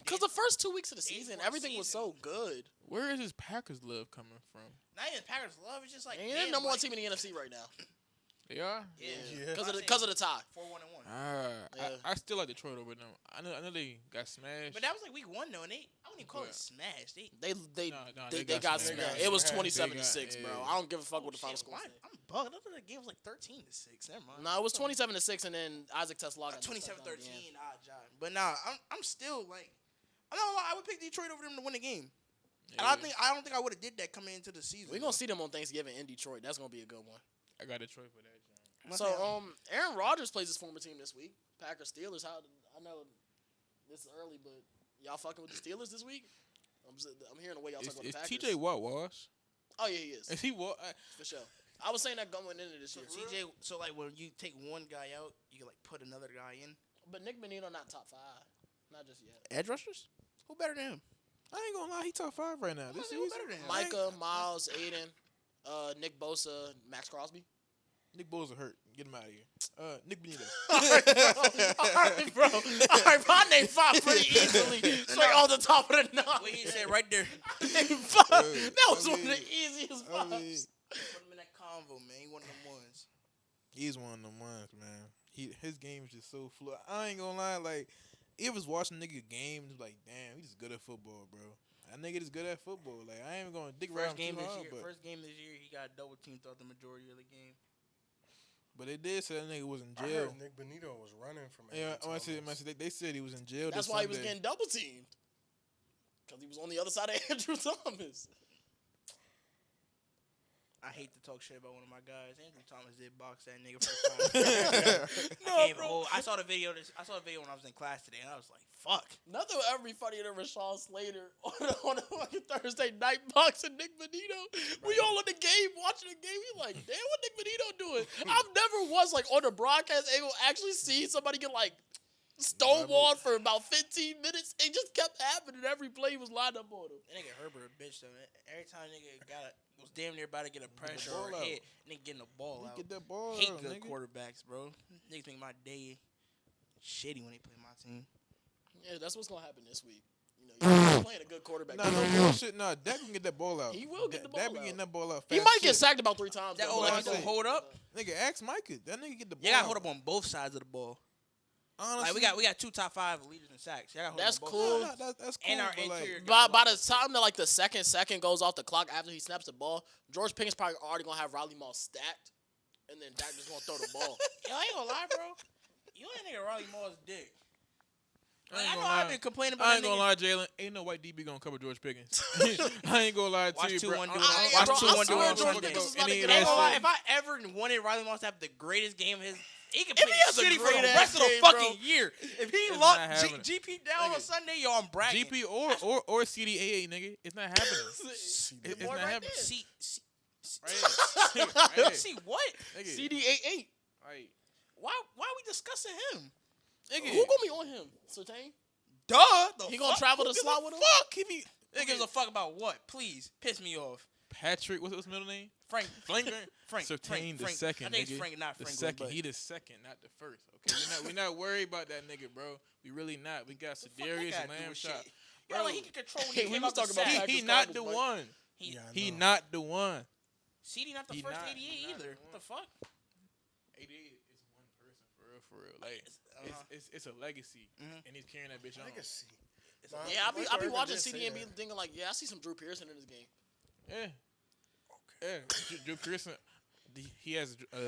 Because the first 2 weeks of the Days season, before everything was season. so good. Where is this Packers love coming from? not even Packers love. It's just like And they're the number 1 team in the NFC right now. They are. Yeah, Yeah. Because of the tie. 4-1-1. Yeah. I still like Detroit over them. I know they got smashed. But that was like week 1 though, and I wouldn't even call Yeah. it smashed. They they got got smashed. smashed. It was They got- 27-6, they bro. got- I don't give a fuck what the Oh, final shit, score why- said. I'm bugged. I thought the game was like 13-6. Never mind. No, it was 27-6, and then Isaac Tesla got 27-13. Odd job. But nah, I'm still like, I'm not gonna lie. I would pick Detroit over them to win the game. And I don't think I would have did that coming into the season. We're gonna see them on Thanksgiving in Detroit. That's gonna be a good one. I got Detroit for that. John. So, Aaron Rodgers plays his former team this week. Packers Steelers. I know this is early, but y'all fucking with the Steelers this week? I'm hearing the way y'all talk about the Is Packers. TJ Watt washed? Oh yeah, he is Is he what? for sure. I was saying that going into this So year. TJ, so like when you take one guy out, you can like put another guy in. But Nick Menino not top 5, not just yet. Edge rushers? Who better than him? I ain't gonna lie, he top 5 right now. This Who season, better than him? Micah, Miles, Aiden, Nick Bosa, Max Crosby. Nick Bosa hurt. Get him out of here. Nick Benito. Alright, bro. Alright, bro. I named 5 pretty easily. Straight off the top of the 9. What he said right there. Named 5. That was one of the easiest I 5s. mean, Put him in that convo, man. He one of them ones. he's one of them ones, man. His game is just so fluid. I ain't gonna lie, like, it was watching nigga game, it's like, damn, he just good at football, bro. That nigga just good at football. Like, I ain't gonna dick around too hard, but First game this year, he got double teamed throughout the majority of the game. they did say that nigga was in I jail. heard Nick Benito was running from. Yeah, Aaron Thomas. they said he was in jail. That's this why he was Sunday. getting double teamed. Because he was on the other side of Andrew Thomas. I hate to talk shit about one of my guys. Andrew Thomas did box that nigga for the time. I saw the video. I saw the video when I was in class today, and I was like, "Fuck." Nothing will ever be funnier than Rashawn Slater on a fucking Thursday night boxing Nick Benito. We all in the game watching the game. We like, damn, what Nick Benito doing? I've never once like on the broadcast able to actually see somebody get like stonewalled for about 15 minutes. It just kept happening. Every play was lined up on him. That nigga Herbert a bitch though. Man. Every time nigga was damn near about to get a pressure ball or a out. hit, nigga getting the ball out. Get that ball Hate out, good nigga. quarterbacks, bro. Niggas make my day shitty when they play my team. Yeah, that's what's gonna happen this week. You know, you're playing a good quarterback. Nah, no bullshit. Nah, Dak can get that ball out. He will get the ball Dak be out. getting that ball out fast. He might get shit. sacked about 3 times. That though. O-line I gonna say. hold up. Nigga, ask Micah. That nigga get the ball You gotta out. hold up on both sides of the ball. Honestly, Like we got 2 top 5 leaders in sacks. Y'all gotta hold That's up on both cool. sides. That's cool. And our but, like, interior. By the time that like the second goes off the clock after he snaps the ball, George Pickens probably already gonna have Riley Moss stacked, and then Dak just gonna throw the ball. Yo, I ain't gonna lie, bro. You ain't nigga Riley Moore's dick. Like, I ain't know gonna I've lie. been complaining about I ain't that gonna nigga. lie, Jalen. Ain't no white DB gonna cover George Pickens. I ain't gonna lie to Watch you, bro. 2-1 do it. I- Watch bro, 2-1 I do it swear on George Sunday. Pickens was about to Any get of I ain't that gonna lie, shit. if I ever wanted Riley Moss to have the greatest game of his, he can If play he has a shitty for the great rest of ass the game, fucking bro. year. If he It's locked not happening. GP down on Nigga. Sunday, yo, I'm bragging. GP or CDAA, nigga. It's not happening. It's boy not right happening. there. Right. See what? Nigga. CD88. Right. Why are we discussing him? Nigga. Who gonna be on him? Sertain? Duh. The He gonna fuck? travel Who the gives slot a with him? Fuck. He be. Who gives a fuck about what? Please, piss me off. Patrick. What's his middle name? Frank. Frank. Sertain the second. I think nigga. it's Frank, not The Franklin. second. but- He the second, not the first. Okay. We're not worried about that nigga, bro. We really not. We got Fuck that Sedarius gotta and do Lamb with shot. shit. Yo, like he can control when Hey, he we came was out the talking about sack. Patrick He not the Cardinals, one. He, Yeah, I He know. not the one. CD not the He first not- 88 he not either. the What the fuck? 88 is one person for real. Like Uh-huh. it's a legacy, Mhm. and he's carrying that bitch on. Legacy. It's Nah, Yeah, I be Michael Irvin watching did say CD and be that. thinking like, yeah, I see some Drew Pearson in this game. Yeah. Yeah. Drew Pearson. He has. No,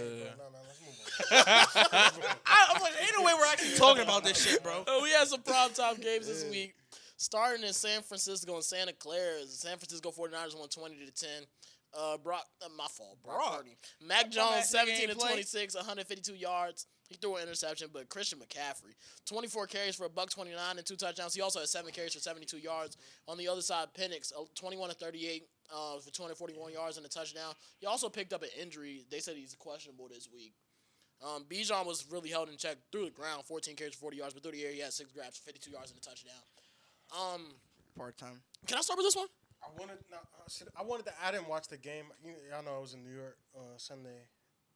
let's move on. I'm like, ain't no way we're actually talking about this shit, bro. We had some primetime games this week. Starting in San Francisco and Santa Clara, San Francisco 49ers won 20-10. My fault. Brock Purdy. Mac That Jones, dumbass nigga ain't 17 to play. 26, 152 yards. He threw an interception, but Christian McCaffrey, 24 carries for $129 and 2 touchdowns. He also had 7 carries for 72 yards. On the other side, Penix, 21 to 38 for 241 yards and a touchdown. He also picked up an injury. They said he's questionable this week. Bijan was really held in check through the ground, 14 carries for 40 yards, but through the air he had 6 grabs for 52 yards and a touchdown. Part time. Can I start with this one? I wanted to. I didn't watch the game. Y'all know I was in New York Sunday,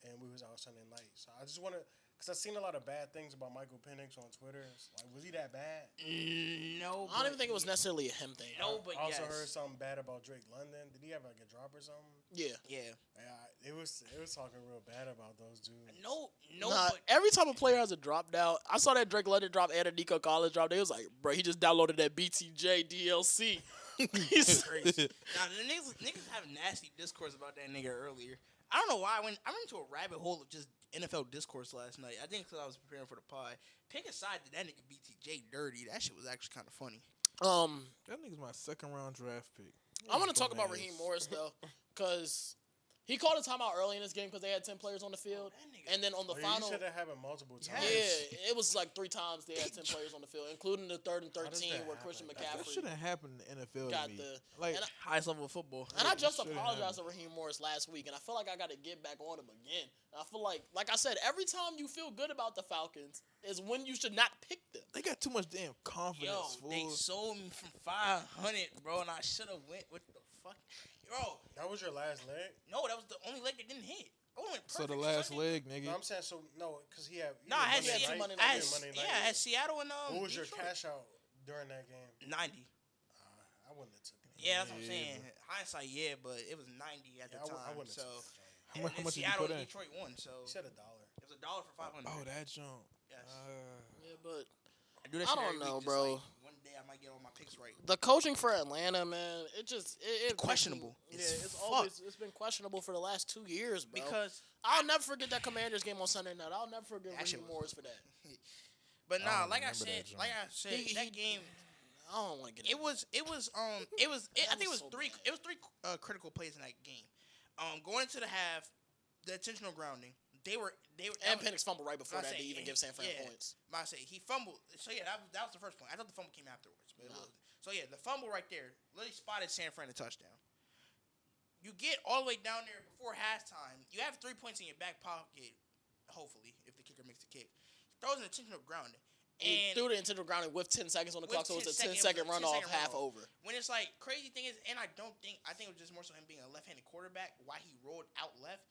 and we was out Sunday night. So I just wanted, because I've seen a lot of bad things about Michael Penix on Twitter. It's like, was he that bad? No. I don't even think it was necessarily a him thing. No, but I also yes. heard something bad about Drake London. Did he have like a drop or something? Yeah. Yeah. Yeah, it was talking real bad about those dudes. No. Nah, But every time a player has a drop now, I saw that Drake London drop and a Nico Collins drop. They was like, bro, he just downloaded that BTJ DLC. He's crazy. Now the niggas have nasty discourse about that nigga earlier. I don't know why. I went into a rabbit hole of just NFL discourse last night. I think because I was preparing for the pod. Pick a side that that nigga BTJ dirty. That shit was actually kind of funny. That nigga's my second round draft pick. I want to talk about Dumbass. Raheem Morris though, because he called a timeout early in this game because they had 10 players on the field, that nigga- and then on the You final, said that happened multiple times. yeah, it was like 3 times they had 10 players on the field, including the 3rd and How does 13 that where happen? Christian That That McCaffrey shouldn't happen in the NFL got to me. the. Like, and Highest level of football. And I just shouldn't apologized happen. to Raheem Morris last week, and I feel like I got to get back on him again. And I feel like I said, every time you feel good about the Falcons is when you should not pick them. they got too much damn confidence. Yo, fool. they sold me from 500, bro, and I should have went with the fuck. Bro, That was your last leg. no, that was the only leg that didn't hit. I would've went So the perfect last Sunday. leg, nigga. No, I'm saying because he had. No, I had, Monday night. Seattle, Monday I had, night. Monday night. I had Seattle and What was your Detroit. cash out during that game? 90. I wouldn't have took it. Yeah, that's what I'm Yeah, saying. Hindsight, yeah, but it was 90 at the Yeah, I time. wouldn't So have took it. How much did you Seattle put and in? Detroit won. So He said $1. it was $1 for 500. Oh, that jump. Yes. Yeah, but I do that I shit don't every know, week, just bro. like one day I might get all my picks right. the coaching for Atlanta, man, it just it Questionable. Yeah, It's it's fucked. always been questionable for the last 2 years, bro. Because, I'll never forget that Commanders game on Sunday night. I'll never forget That shit Raheem was- Morris for that. but I nah, don't like I remember said, that joint. He- that game. I don't want to get It was I think it was so three. bad. It was three critical plays in that game. Going into the half, the intentional grounding. They were and Penix fumbled right before I that say, to even and give San Fran yeah. points. I say he fumbled. So yeah, that was the first point. I thought the fumble came afterwards, but it No. wasn't. So yeah, the fumble right there literally spotted San Fran a touchdown. You get all the way down there before halftime. You have 3 points in your back pocket. Hopefully, if the kicker makes the kick, he throws an intentional grounding. He And threw the intentional grounding with 10 seconds on the with clock, so it was a 10 10-second seconds, runoff, 10-second half runoff. over. when it's like crazy thing is, and I think it was just more so him being a left-handed quarterback. Why he rolled out left.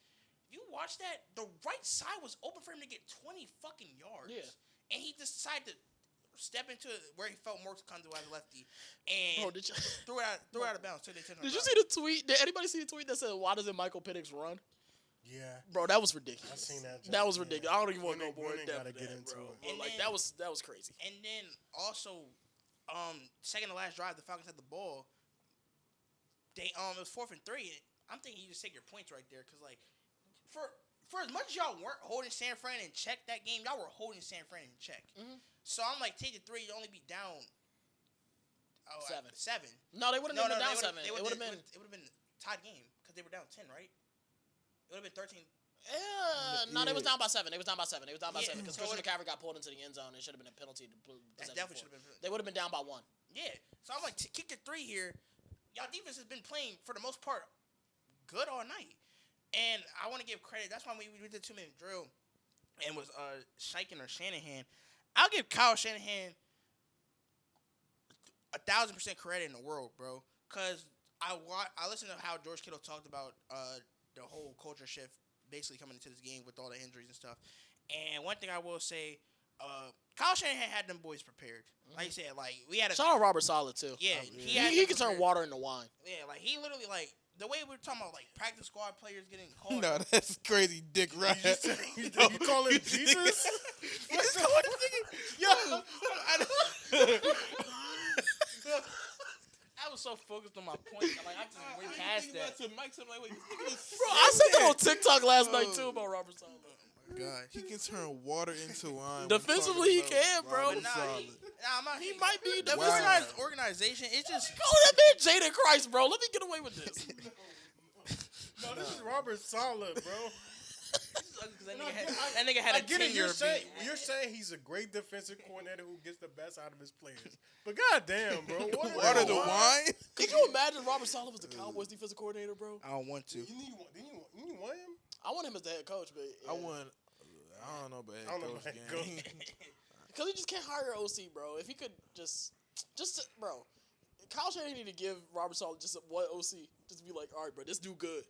If you watch that, the right side was open for him to get 20 fucking yards. Yeah. And he decided to step into where he felt more comfortable as a lefty, and Bro, did you threw it out of bounds. Took the intentional did you grounding. see the tweet? Did anybody see the tweet that said, "Why doesn't Michael Penix run?" Yeah. Bro, that was ridiculous. I seen that. That was yeah. ridiculous. I don't even want to go We more in ain't depth. gotta with get that, into bro. it. But And like then- that was crazy. And then also, second to last drive, the Falcons had the ball. They it was 4th and 3. I'm thinking you just take your points right there, cause like for as much as y'all weren't holding San Fran in check that game, y'all were holding San Fran in check. Mhm. So I'm like, take the 3, you'd only be down. Seven. No, they wouldn't have been down they 7. would've- It would have been. It would have been tied game because they were down 10, right? It would have been 13. No, they was down by 7. They was down by 7 Yeah, because so Christian it- McCaffrey got pulled into the end zone. It should have been a penalty. That definitely should have been. They would have been down by 1. Yeah. So I'm like, kick the 3 here. Y'all defense has been playing for the most part good all night, and I want to give credit. That's why we did the 2-minute drill, and was Shiken or Shanahan. I'll give Kyle Shanahan 1,000% credit in the world, bro. Cause I listened to how George Kittle talked about the whole culture shift basically coming into this game with all the injuries and stuff. And one thing I will say, Kyle Shanahan had them boys prepared. Like you said, like we had a Shout out Robert Saleh too. yeah, He had he them can turn prepared. water into wine. Yeah, like he literally like the way we were talking about like practice squad players getting called. No, that's crazy, Dick Ryan. You call him Jesus? Yo, I was so focused on my point, like I just went past that. Bro, I said that on TikTok last night too about Robert Saleh. God, he can turn water into wine. Defensively, he can, bro. Robert Nah, Saleh. he might be the Wow. organization. It's just Call that man Jaden Christ, bro. Let me get away with this. No, this is Robert Saleh, bro. that nigga had I a get it. tenure. You're saying he's a great defensive coordinator who gets the best out of his players. But goddamn, bro, Water the wine? Could you imagine Robert Saleh was the Cowboys defensive coordinator, bro? I don't want to. You need one him? I want him as the head coach, but I don't know about I don't know coach about game. because he just can't hire an OC, bro. If he could just bro, Kyle Shanahan need to give Robert Saleh just one OC, just be like, all right, bro, this dude good.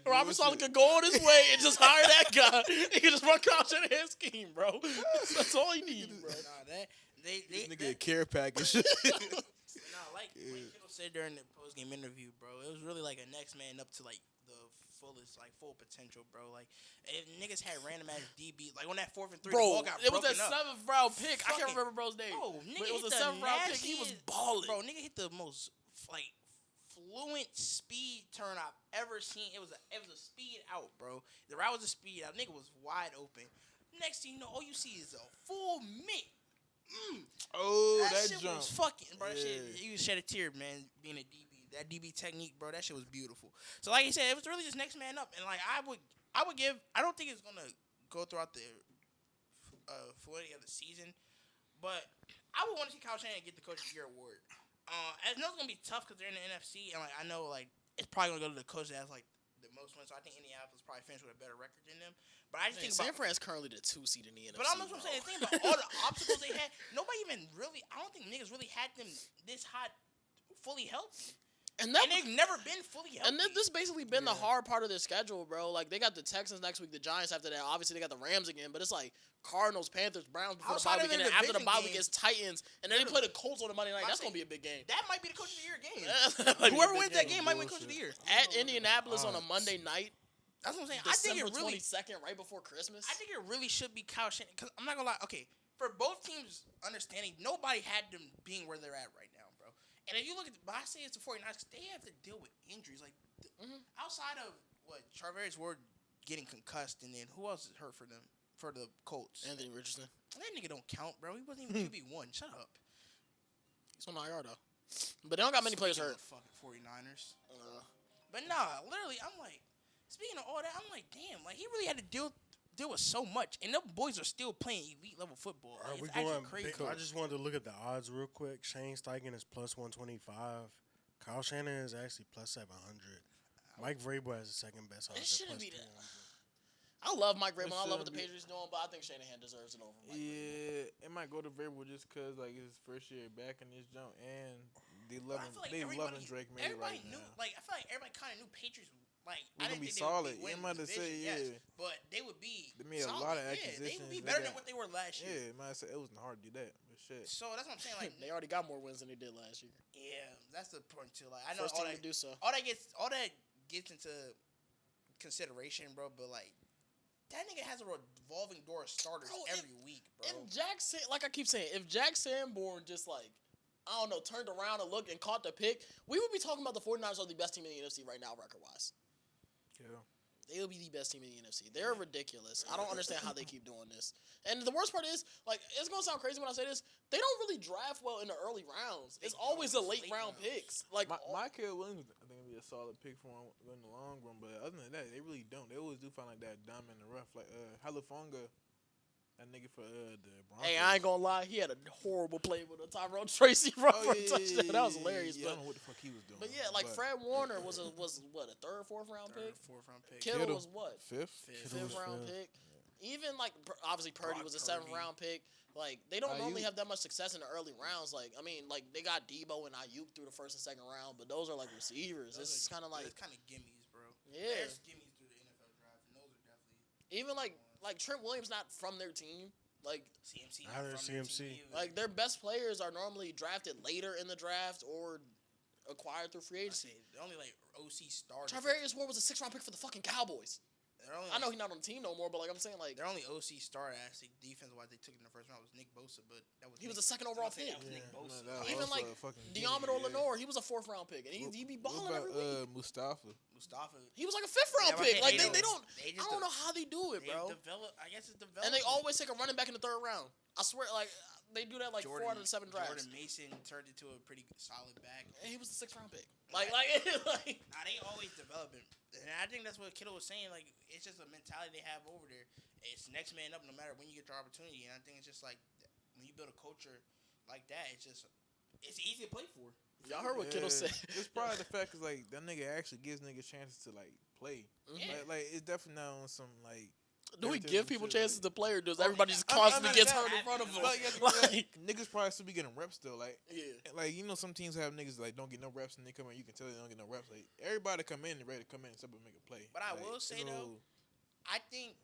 Robert Saleh could go on his way and just hire that guy. He can just run Kyle Shanahan's scheme, bro. That's all he needs, bro. Nah, This nigga a care package. like when Kittle said during the post game interview, bro, it was really like a next man up to like the fullest, like full potential, bro. Like if niggas had random ass DB, like on that 4th and 3, the ball Bro, got it was broken that up. 7th round pick. I can't Fucking- remember bro's name. Bro, But nigga it was hit a the 7th round pick. He was nastiest- balling. Bro, nigga hit the most like fluent speed turn I've ever seen. It was a speed out, bro. The route was a speed out. Nigga was wide open. Next thing you know, all you see is a full mitt. Oh, That that shit jump. was fucking, bro. That shit, Yeah. you shed a tear, man. Being a DB, that DB technique, bro. That shit was beautiful. So, like you said, it was really just next man up, and like I would give. I don't think it's gonna go throughout the fluidity of the season, but I would want to see Kyle Shanahan get the Coach of the Year award. I know it's gonna be tough because they're in the NFC, and like I know like it's probably gonna go to the coach that has like the most wins. So I think Indianapolis probably finished with a better record than them. But I just think San about. Fran's currently the 2 seed in the NFC. But I'm also saying, think about all the obstacles they had. Nobody even really. I don't think niggas really had them this hot, fully healthy. And they've never been fully healthy. And this basically been the hard part of their schedule, bro. Like, they got the Texans next week, the Giants after that. Obviously, they got the Rams again, but it's like Cardinals, Panthers, Browns before the bye week, and then after the bye week, it's Titans, and then they play the Colts on the Monday night. That's going to be a big game. That might be the Coach of the Year game. Whoever wins that game might win Coach of the Year. At Indianapolis on a Monday night. That's what I'm saying. December 22nd, right before Christmas. I think it really should be Kyle Shanahan. Because I'm not going to lie. Okay, for both teams' understanding, nobody had them being where they're at right now, bro. And if you look at but I say it's the 49ers, they have to deal with injuries. Like, outside of, Charvarius Ward getting concussed, and then who else is hurt for them? For the Colts? Anthony Richardson. That nigga don't count, bro. He wasn't even QB1. Shut up. He's on IR, though. But they don't got many players hurt. Fucking 49ers. But nah, literally, I'm like, speaking of all that, I'm like, damn, like, he really had to deal with so much. And them boys are still playing elite level football. Like, it's actually crazy. I just wanted to look at the odds real quick. Shane Steichen is plus 125. Kyle Shanahan is actually plus 700. Mike Vrabel has the second best odds. It Plus shouldn't be that. 200. I love Mike Vrabel. I love what the Patriots doing, but I think Shanahan deserves it over Mike Vrabel. It might go to Vrabel just because like it's his first year back in this jump, and they loving Drake May right now. Like, I feel like everybody kind of knew Patriots. Like, We're I didn't gonna be think solid. they would be You might have division, say, yes, yeah. but they would be. They made solid. a lot of Yeah, acquisitions. they would be They better got- than what they were last year. Yeah, might say it wasn't hard to do that, but shit. So that's what I'm saying. Like, They already got more wins than they did last year. yeah, that's the point too. Like, I know First all team that to do so. all that gets into consideration, bro. But like, that nigga has a revolving door of starters every week, bro. If like I keep saying, if Jack Sanborn just like, I don't know, turned around and looked and caught the pick, we would be talking about the 49ers are the best team in the NFC right now, record-wise. Yeah. They will be the best team in the NFC. They're ridiculous. I don't understand how they keep doing this. And the worst part is, like, it's going to sound crazy when I say this, they don't really draft well in the early rounds. It's always the late round picks. Like, Michael Williams, I think, would be a solid pick for him in the long run, but other than that, they really don't. They always do find like that diamond in the rough. Like, Halifonga, that nigga for the Broncos. hey, I ain't going to lie. He had a horrible play with a Tyrone Tracy run for a touchdown. That was hilarious. Yeah, I don't know what the fuck he was doing. But yeah, like Fred Warner was what, a third, fourth round pick? Fourth round pick. Kittle was what? Fifth Fifth-round pick. Even, like, obviously Purdy was a seventh-round pick. Like, they don't normally have that much success in the early rounds. Like, I mean, like, they got Debo and Ayuk through the first and second round, but those are, like, receivers. It's kind of like... It's kind of gimmies, bro. Yeah. There's gimmies through the NFL draft, and those are definitely... Even, like Trent Williams not from their team. Like, CMC. Like, their best players are normally drafted later in the draft or acquired through free agency. They're only, like, OC starters. Charvarius Ward was a sixth-round pick for the fucking Cowboys. I know he's not on the team no more, but like I'm saying, like their only OC starter actually defense-wise they took in the first round was Nick Bosa, but that was he was a second overall pick. That was Nick Bosa. Even like Diomedor Lenore, he was a fourth-round pick, and he be balling every week. Mustafa, he was like a fifth-round pick. Like they don't. I don't know how they do it, bro. I guess it's developed. And they always take a running back in the third round. I swear, like they do that like 4 out of 7 drafts. Jordan Mason turned into a pretty solid back. And he was a sixth-round pick. Nah, they always developing. And I think that's what Kittle was saying. Like, it's just a mentality they have over there. It's next man up no matter when you get your opportunity. And I think it's just like when you build a culture like that, it's easy to play for. Y'all heard what Kittle said. It's probably the fact is like that nigga actually gives niggas chances to like play. Mm-hmm. Like it's definitely not on some like. Do we give people chances to play, or does everybody just constantly get hurt in front of them? Like, niggas probably still be getting reps still. Like, yeah. Like, you know, some teams have niggas like don't get no reps and they come in. You can tell they don't get no reps. Like, everybody come in and ready to come in and make a play. But I like, will say though, I think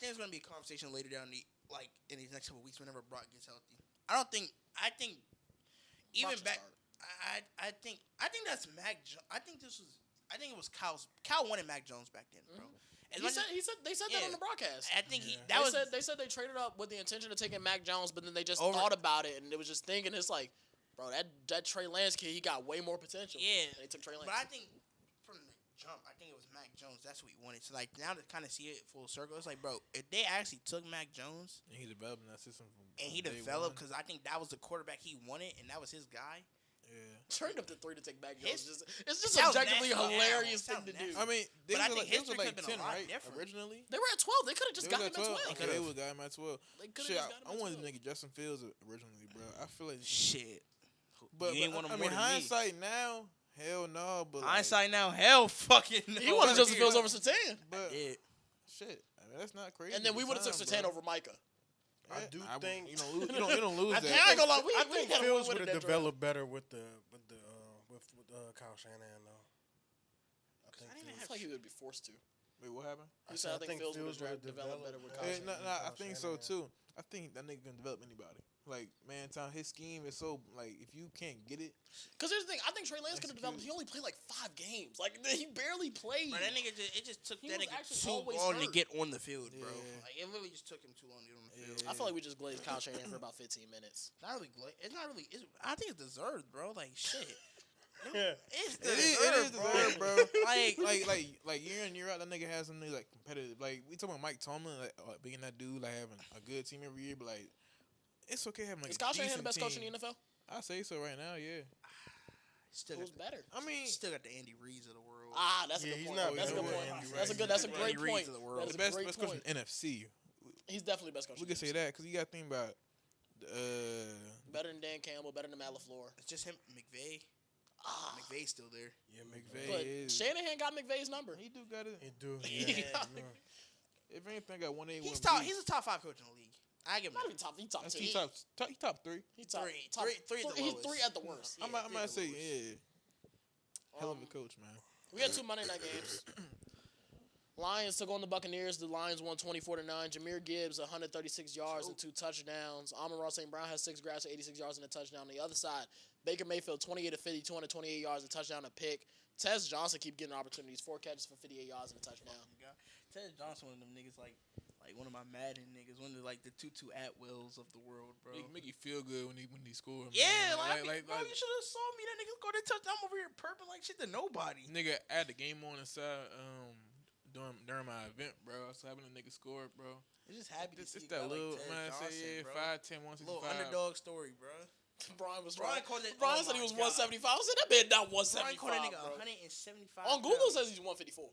there's gonna be a conversation later down in these next couple weeks whenever Brock gets healthy. I think even back. I think that's Mac. I think it was Cal wanted Mac Jones back then, bro. They said that on the broadcast. I think they said they traded up with the intention of taking Mac Jones, but then they just thought about it and it was just thinking it's like, bro, that Trey Lance kid, he got way more potential. Yeah, and they took Trey Lance. But I think from the jump, I think it was Mac Jones. That's what he wanted. So like now to kind of see it full circle, it's like, bro, if they actually took Mac Jones and he developed that system because I think that was the quarterback he wanted and that was his guy. Yeah. Turned up to 3 to take Mac Jones. It's just objectively hilarious thing to do. I mean, they were like 10, right? Different. Originally, they were at 12. They could have just got him at 12. Okay, they would got him at 12. Shit, I wanted to nigga Justin Fields originally, bro. I feel like shit. But I mean, hindsight now, hell no. But hindsight now, hell fucking no. He wanted Justin Fields over Surtain. But shit, I mean that's not crazy. And then we would have took Surtain over Micah. I think you don't lose that. I ain't gonna lie. I think Fields would have developed better with with Kyle Shanahan though. I think I didn't I Fields- feel like he would be forced to. Wait, what happened? He said I think Fields would have would've developed better with developed Kyle better. Shanahan. I Kyle think so Shanahan. too. I think that nigga can develop anybody. Like, man, Tom, his scheme is so like if you can't get it, Because here's the thing, I think Trey Lance could have developed. He only played like 5 games. Like he barely played. Bro, that nigga it just took He that was nigga actually too always long to hurt. get on the field, bro. Yeah. Like it literally just took him too long to get on the field. Yeah. I feel like we just glazed Kyle Shanahan for about 15 minutes. It's not really. It's not really. I think it's deserved, bro. Like shit. Yeah. It's it is deserved, bro. Like, like year in year out, that nigga has some nigga like competitive. Like we talking about Mike Tomlin, like being that dude, like having a good team every year, but like it's okay having like Is a Kyle Shanahan the decent best coach in team. the NFL? I say so right now, yeah. still Who's got better? I mean, still got the Andy Reid's of the world. Ah, that's a Yeah, good he's point. not That's a good better point. than Andy That's a Reid. good. That's a Andy great Reid's point. of the world. That is the a best great best coach point. in NFC. He's definitely the best coach. We can say that because you got to think about Better than Dan Campbell. Better than Matt LaFleur. It's just him, McVay. Ah, McVay's still there. Yeah, McVay but is. Shanahan got McVay's number. He do got it. He do. Yeah. Yeah. If anything, got 1A. He's top. He's a top 5 coach in the league. I give him. Not that. even top. He top That's 2. he top 3. He top Three. top- Three at the He's lowest. 3 at the worst. Yeah, I might say, three yeah. Hell of a Um, coach, man. We had 2 Monday night games. Lions took on the Buccaneers. The Lions won 24-9. Jameer Gibbs, 136 yards and 2 touchdowns. Amon-Ra St. Brown has 6 grabs for 86 yards and a touchdown. On the other side, Baker Mayfield, 28 of 50, 228 yards, a touchdown, a pick. Tez Johnson keep getting opportunities. 4 catches for 58 yards and a touchdown. Ted Johnson, one of them niggas like one of my Madden niggas, one of like the Tutu Atwells of the world, bro. Make you feel good when he scored. Man. Yeah, bro, you should have saw me. That nigga scored a touchdown. I'm over here purping like shit to nobody. Nigga, I had the game on inside during my event, bro. I was having a nigga score, bro. I'm just happy to It's see a that guy little like Ted man. Johnson, Say yeah, bro. 5'10", 165. Little underdog story, bro. Brian was Brian right. called it. Brian oh said he my was God. 175. I said that man not Brian 175, called that nigga bro. 175. On Google pounds. says he's 154.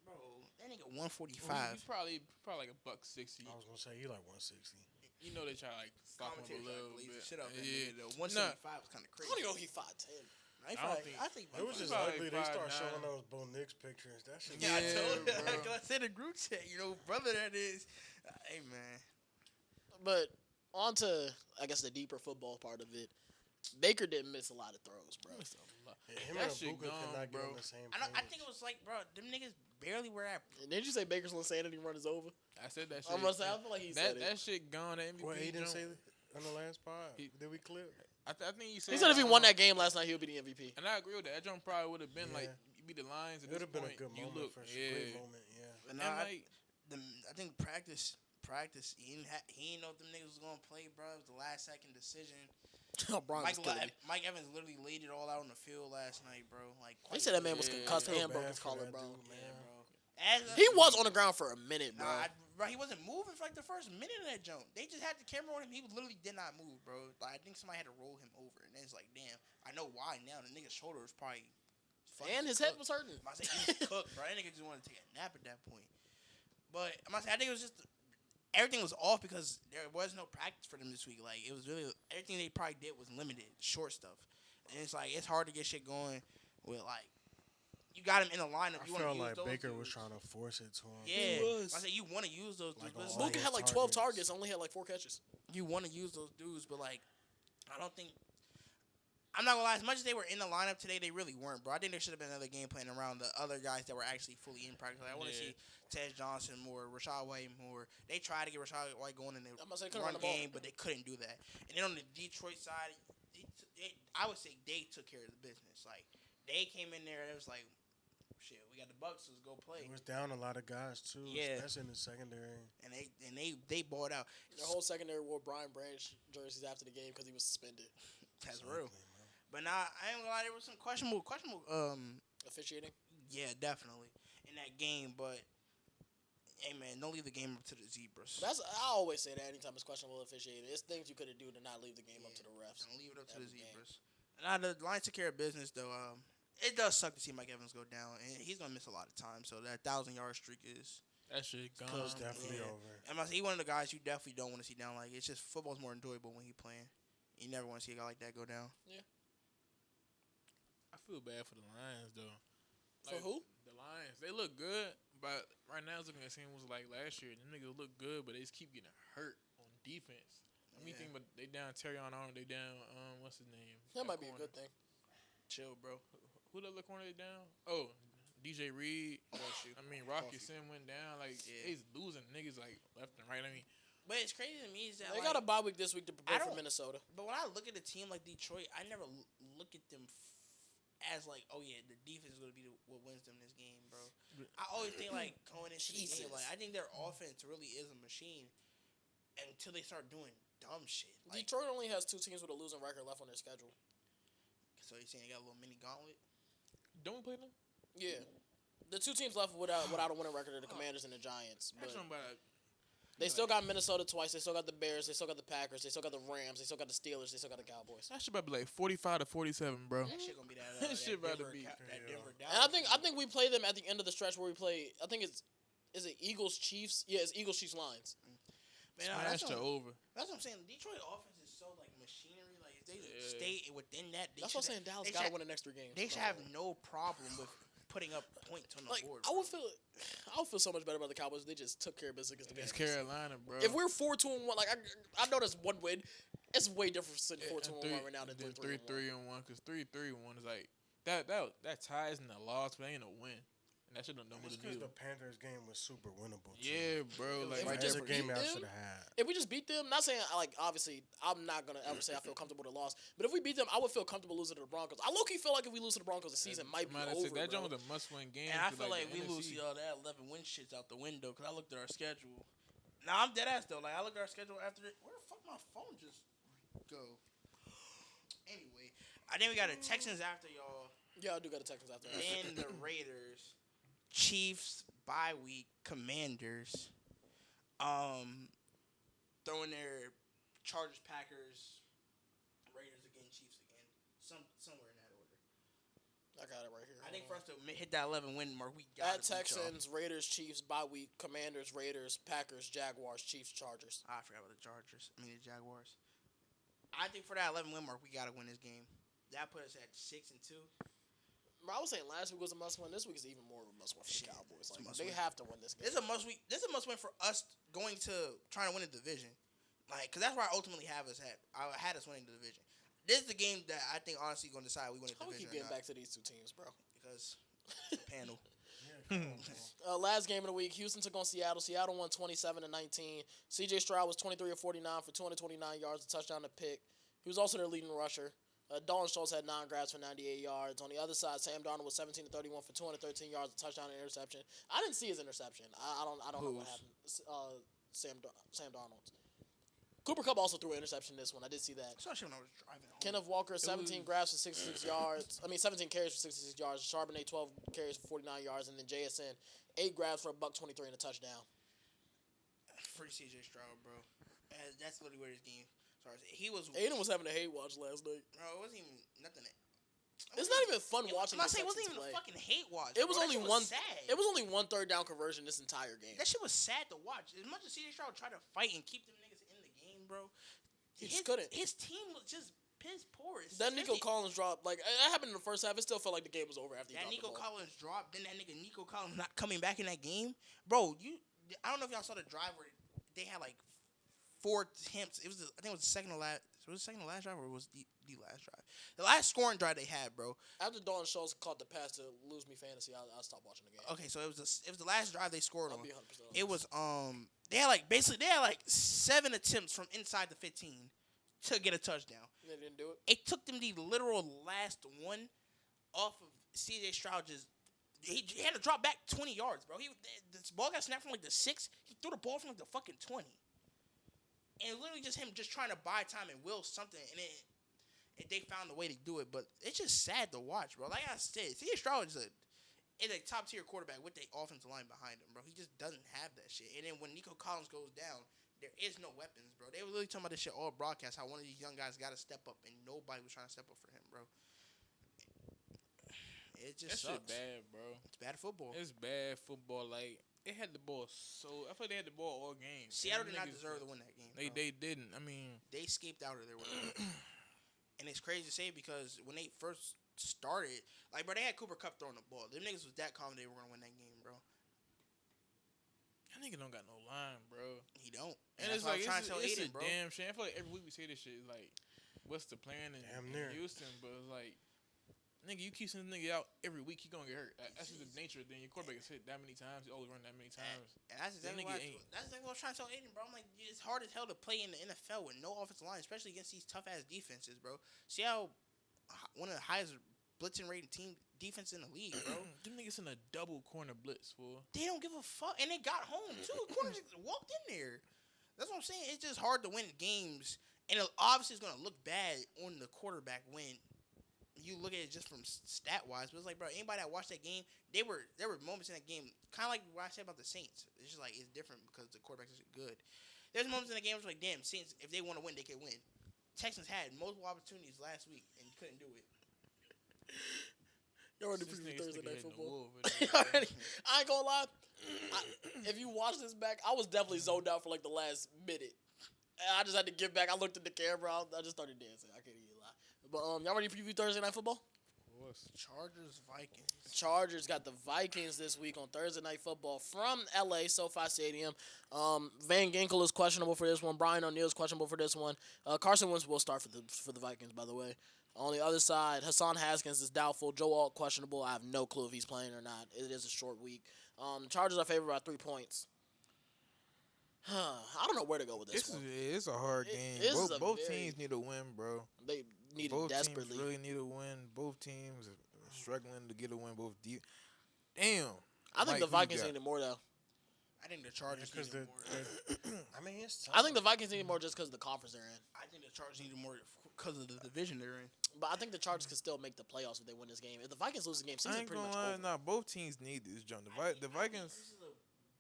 Bro, that nigga Well, 145. He's probably like a $160. I was gonna say he like 160. You know they try to like stop him a little bit. Shit up, Yeah. yeah. 175 was kind of I crazy. don't even know if he's 5'10. I don't think- I think It was just probably ugly. They start 5'9". showing those Bo Nix pictures. That shit. Yeah, I Yeah, told bro. you. I said a group chat. You know, brother, that is. Hey, man. But on to, I guess, the deeper football part of it. Baker didn't miss a lot of throws, bro. Yeah, him That and shit Ibuka gone, cannot get bro. on the same I page. think it was like, bro, them niggas barely were at. And didn't you say Baker's insanity run is over? I said that shit. I'm gonna say, I feel like he said that it. shit gone. That MVP. What he didn't jump. say on the last pod? He- Did we clip? I think he said. He said if he won that game last night, he would be the MVP. And I agree with that. That jump probably would have been like Yeah. you beat the Lions. At It would this have been a point, good you moment look, for sure. yeah. Great moment, yeah. And And I, like, I think practice. He didn't know if them niggas was gonna play, bro. It was the last second decision. Oh, Brian was killing me. Mike Evans literally laid it all out on the field last night, bro. Like They said that man was Yeah. concussed I feel and broke bad his for that collarbone. dude, yeah, man. bro. He was on the ground for a minute, bro. Bro, he wasn't moving for like the first minute of that jump. They just had the camera on him. He literally did not move, bro. Like, I think somebody had to roll him over, and then it's like, damn, I know why now. The nigga's shoulder was probably fucking And his head cooked. was hurting. I say he was cooked, bro. That nigga just wanted to take a nap at that point. But I think it was just everything was off because there was no practice for them this week. Like, it was really everything they probably did was limited, short stuff, and it's like it's hard to get shit going with like. You got him in a lineup. I You want to felt use like those Baker dudes. was trying to force it to him. Yeah, He was. I said you want to use those dudes, Like but it's all like, Luka had like 12 targets, only had like 4 catches. you want to use those dudes, but like, I don't think. I'm not gonna lie. As much as they were in the lineup today, they really weren't, bro. I think there should have been another game plan around the other guys that were actually fully in practice. Like, I want to Yeah. see Ted Johnson more, Rashad White more. They tried to get Rashad White going in the I'm gonna say, couldn't run run the ball. game, but they couldn't do that. And then on the Detroit side, I would say they took care of the business. Like, they came in there and it was like, shit, we got the Bucks, let's go play. It was down a lot of guys too, Yeah. especially in the secondary. And they balled out. Their whole secondary wore Brian Branch jerseys after the game because he was suspended. That's Exactly, real. man. But nah, I ain't gonna lie, there was some questionable Officiating. yeah, definitely in that game. But hey, man, don't leave the game up to the zebras. I always say that anytime it's questionable officiating. It's things you could have do to not leave the game up to the refs. Don't leave it up to the Every game. zebras. Nah, the Lions took care of business though. It does suck to see Mike Evans go down, and he's gonna miss a lot of time. So that 1,000-yard streak is. that shit gone. It's definitely yeah. over. I'm not saying he's one of the guys you definitely don't want to see down. Like, it's just football's more enjoyable when he playing. You never want to see a guy like that go down. I feel bad for the Lions though. For who? The Lions. They look good, but right now it's looking the same was like last year. The niggas look good, but they just keep getting hurt on defense. I mean, Yeah. think about they down Terrion Arnold. They down what's his name? That might be a corner. good thing. chill, bro. Who the other corner down? Oh, DJ Reed. Bullshit. I mean, Rocky Coffee. Sim went down. Like, Yeah. he's losing niggas, like, left and right. I mean, But it's crazy to me is that They like, got a bye week this week to prepare for don't- Minnesota. but when I look at a team like Detroit, I never look at them as like, oh yeah, the defense is gonna be what wins them this game, bro. I always think like going into the Jesus. game, like I think their offense really is a machine until they start doing dumb shit. Like, Detroit only has 2 teams with a losing record left on their schedule. so you're saying they got a little mini gauntlet? don't we play them? Yeah. The 2 teams left without a winning record are the Commanders and the Giants. But That's something about they still got Minnesota twice. They still got the Bears. They still got the Packers. They still got the Rams. They still got the Steelers. They still got the Cowboys. that shit about to be like 45-47, bro. That shit gonna be that. That shit about to Denver, be- that Denver, And I think we play them at the end of the stretch where we play. I think is it Eagles Chiefs? Yeah, it's Eagles Chiefs Lions. man, Smashed her over. that's what I'm saying. Detroit offense is so like machinery. Like if they Yeah. stay within that, they That's what I'm should- saying. Dallas they got to should- win the next 3 games. They should have no problem with putting up points on the Like board. I would feel so much better about the Cowboys if they just took care of business against the Against Bears. Carolina, bro. If we're 4-2-1, like I know that's 1 win. It's way different than 4-2-1 right now than 3-3-1. 3-3-1, because 3-3-1 is like that ties in the loss, but ain't a win. And that shit don't know what That's to because do. the Panthers game was super winnable. Too. Yeah, bro. Like, If we Like just every game beat I them- should have had. If we just beat them, not saying like obviously I'm not gonna ever say I feel comfortable with a loss, but if we beat them, I would feel comfortable losing to the Broncos. I low key feel like if we lose to the Broncos, the season might be Somebody over. said that bro. joint was a must-win game. And I for, feel like the we lose NFC. y'all that 11 win shit's out the window because I looked at our schedule. Now I'm dead ass though. Like I looked at our schedule after it. Where the fuck my phone just go? Anyway, I think we got the Texans after y'all. Yeah, I do got the Texans after that. Then the Raiders, Chiefs, bye week, Commanders, throwing their Chargers, Packers, Raiders again, Chiefs again, somewhere in that order. I got it right here. I think Hold for us to hit that 11 win mark, we got At Texans, Raiders, Chiefs, bye week, Commanders, Raiders, Packers, Jaguars, Chiefs, Chargers. I forgot about the Chargers. I mean the Jaguars. I think for that 11 win mark, we gotta win this game. That put us at 6-2. Bro, I was saying last week was a must win. This week is even more of a must win for the Cowboys. It's a Like must they win. have to win this game. This is a must win. This is a must win for us going to trying to win a division, like because that's where I ultimately have us at. I had us winning the division. This is the game that I think honestly going to decide we win a How we division keep or getting not back to these 2 teams, bro? because the panel. Last game of the week, Houston took on Seattle. Seattle won 27-19. C.J. Stroud was 23 of 49 for 229 yards, a touchdown, a pick. He was also their leading rusher. Dalton Schultz had 9 grabs for 98 yards. On the other side, Sam Darnold was 17 of 31 for 213 yards, a touchdown, and interception. I didn't see his interception. I don't know what happened. Sam Darnold. Cooper Kupp also threw an interception this one. I did see that. Especially when I was driving home. Kenneth Walker, 17 grabs for 66 yards. 17 carries for 66 yards. Charbonnet, 12 carries for 49 yards. And then JSN, 8 grabs for $123 and a touchdown. Free CJ Stroud, bro. That's literally where this game starts. He was. Aiden was having a hate watch last night. Bro, it wasn't even nothing. It's not even fun watching I'm not the saying it wasn't Texans even play. a fucking hate watch. It was bro. That only shit one. Sad. It was only 1 third down conversion this entire game. That shit was sad to watch. As much as CJ Stroud tried to fight and keep them niggas in the game, bro. He just couldn't. His team was just piss poor. That Nico Collins drop, like that happened in the first half. It still felt like the game was over after he That dropped Nico the ball. Collins drop, then that nigga Nico Collins not coming back in that game, bro. I don't know if y'all saw the drive where they had like 4 attempts. I think it was the second to last. Was it the second to last drive or was the last drive? The last scoring drive they had, bro. After Dalton Schultz caught the pass to lose me fantasy, I stopped watching the game. Okay, so it was the last drive they scored I'll on. be 100% It was they had like 7 attempts from inside the 15 to get a touchdown. They didn't do it. It took them the literal last one off of CJ Stroud. He had to drop back 20 yards, bro. This ball got snapped from like the 6. He threw the ball from like the fucking 20. And literally just him just trying to buy time and will something, and they found a way to do it. But it's just sad to watch, bro. Like I said, CJ Stroud is a top tier quarterback with the offensive line behind him, bro. He just doesn't have that shit. And then when Nico Collins goes down, there is no weapons, bro. They were really talking about this shit all broadcast, how one of these young guys got to step up, and nobody was trying to step up for him, bro. It That just shit sucks. bad, bro. It's bad football. It's bad football. Like, they had the ball so... I feel like they had the ball all game. Seattle And did not niggas- deserve to win that game. They bro. didn't. I mean... They escaped out of there with it. And it's crazy to say because when they first started, like, bro, they had Cooper Kupp throwing the ball. Them niggas was that confident they were going to win that game, bro. That nigga don't got no line, bro. He don't. And that's it's what like, I'm trying to tell it's Aiden, a bro. damn shame. I feel like every week we say this shit, like, what's the plan in Damn near. Houston? But it's like, nigga, you keep sending nigga out every week, he gonna get hurt. That's just the nature. Then your quarterback is hit that many times, you always run that many times. And that's exactly that's exactly what I was trying to tell Aiden, bro. I'm like, it's hard as hell to play in the NFL with no offensive line, especially against these tough ass defenses, bro. See how one of the highest blitzing rated team defense in the league, bro. Them niggas in a double corner blitz, fool. They don't give a fuck, and they got home too. Corners walked in there. That's what I'm saying. It's just hard to win games, and it obviously it's gonna look bad on the quarterback when you look at it just from stat wise. But it's like, bro, anybody that watched that game, there were moments in that game, kind of like what I said about the Saints. It's just like it's different because the quarterbacks are good. There's moments in the game where it's like, damn, Saints, if they want to win, they can win. Texans had multiple opportunities last week and couldn't do it. Y'all ready to preview Thursday Night Football? I ain't gonna lie. If you watch this back, I was definitely zoned out for like the last minute. I just had to get back. I looked at the camera. I just started dancing. I can't even lie. But y'all ready to preview Thursday Night Football? Chargers, Vikings. Chargers got the Vikings this week on Thursday Night Football from LA, SoFi Stadium. Van Ginkel is questionable for this one. Brian O'Neill is questionable for this one. Carson Wentz will start for the Vikings, by the way. On the other side, Hassan Haskins is doubtful. Joe Alt questionable. I have no clue if he's playing or not. It is a short week. The Chargers are favored by 3 points. I don't know where to go with this one. It's a hard game. Both teams need a win, bro. They need both it desperately. Teams really need a win. Both teams are struggling to get a win. Both deep. Damn. I think the Vikings need it more, though. I think the Chargers need it more. I mean, it's tough. I think the Vikings need it more just because of the conference they're in. I think the Chargers need it more because of the division they're in. But I think the Chargers can still make the playoffs if they win this game. If the Vikings lose the game, season's pretty much over. Nah, both teams need this, John. The Vikings. This is a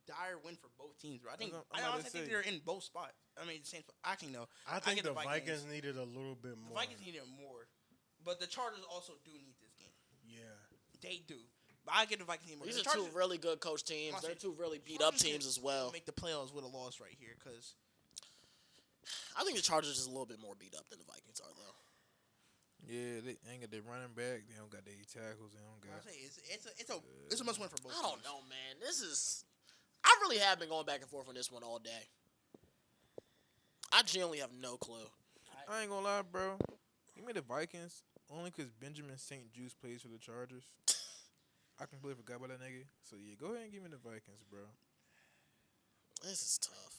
dire win for both teams, bro. I honestly think they're in both spots. I mean, the same spot. Actually, no. I think the Vikings needed a little bit more. The Vikings needed more. But the Chargers also do need this game. Yeah. They do. But I get the Vikings need more. These are two really good coach teams. They're two really beat up teams as well. Make the playoffs with a loss right here, because I think the Chargers is a little bit more beat up than the Vikings are, though. Yeah, they ain't got their running back. They don't got their tackles. They don't got. It's a must win for both. I don't know, man. I really have been going back and forth on this one all day. I genuinely have no clue. I ain't gonna lie, bro. Give me the Vikings only because Benjamin St. Juice plays for the Chargers. I completely forgot about that nigga. So yeah, go ahead and give me the Vikings, bro. This is tough.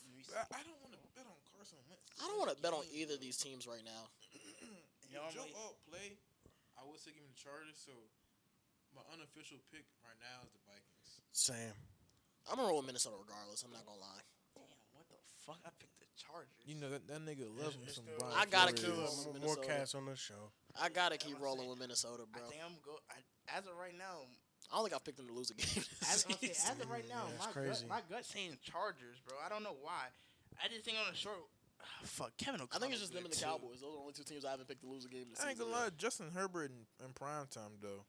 I don't want to bet on Carson Wentz. I don't want to bet on either of these teams right now. If Joe Alt play, I would say give me the Chargers. So my unofficial pick right now is the Vikings. Same. I'm gonna roll with Minnesota regardless. I'm not gonna lie. Damn, what the fuck? I picked the Chargers. You know that nigga loves me some Brian. I gotta keep more cats on the show. I gotta keep rolling with Minnesota, bro. I think I'm go. As of right now, I don't think I've picked them to lose a game. as of right now, crazy. my gut saying Chargers, bro. I don't know why. I just think on the short. Fuck, Kevin O'Connell. I think it's just them and the Cowboys. Those are the only two teams I haven't picked to lose a game this I ain't season. gonna lie, Justin Herbert in Primetime though.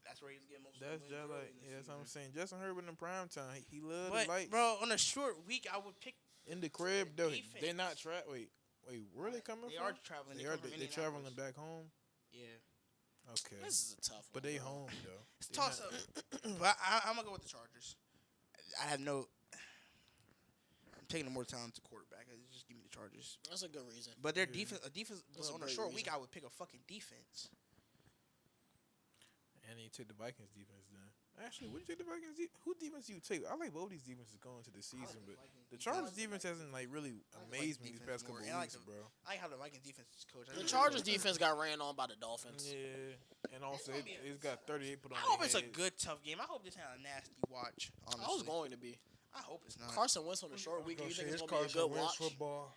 That's where he's getting most. That's just like that's what I'm saying. Justin Herbert in Primetime, he loves But the lights. bro, on a short week, I would pick In the crib though, defense. they're not Wait, where are they coming They from? are traveling. They traveling back home. Yeah, Okay, This is a tough one. but they bro. home though. it's toss up. But I'm gonna go with the Chargers. I have no. I'm taking a more talented quarterback. Just give me the Chargers. That's a good reason. But their defense, That's a on a great short reason. week, I would pick a fucking defense. And you take the Vikings defense then. Actually, would you take the Vikings? Who defense do you take? I like both these defenses going into the season, but the Chargers defense hasn't like really amazed me these past couple weeks, bro. I like how the Vikings defense is coached. The Chargers defense got ran on by the Dolphins. Yeah, and also it's got 38 put on. I hope their it's a head. good tough game. I hope this had a nasty watch. Honestly, I was going to be. I hope it's not. Carson Wentz on a short week. You think it's going to be a Carson good Wentz watch? football.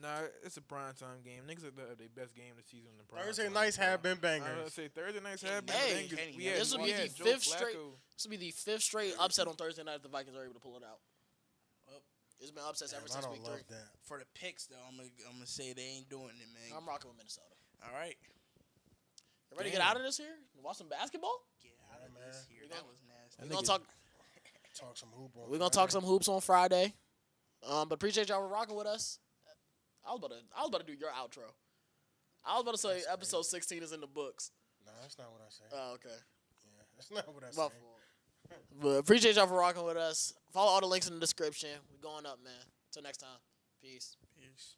Nah, it's a primetime game. Niggas are their best game of the season in the prime Thursday time, nights bro. have been I was bangers. gonna say Thursday nights have been Hey, bangers. this will be the Joe fifth straight. Flacco. This will be the fifth straight upset on Thursday night if the Vikings are able to pull it out. It's been upsets ever I since don't week love 3. that. For the picks, though, I'm gonna say they ain't doing it, man. I'm rocking with Minnesota. All right. You ready to get out of this here? Watch some basketball? Get out of Yeah, this man. here. That was nasty. We're gonna talk. Talk some hoop on We're gonna talk some hoops on Friday. But appreciate y'all for rocking with us. I was about to do your outro. I was about to say That's episode crazy. 16 is in the books. No, that's not what I said. Oh, okay. Yeah, that's not what I My said. fault. But appreciate y'all for rocking with us. Follow all the links in the description. We're going up, man. Till next time. Peace. Peace.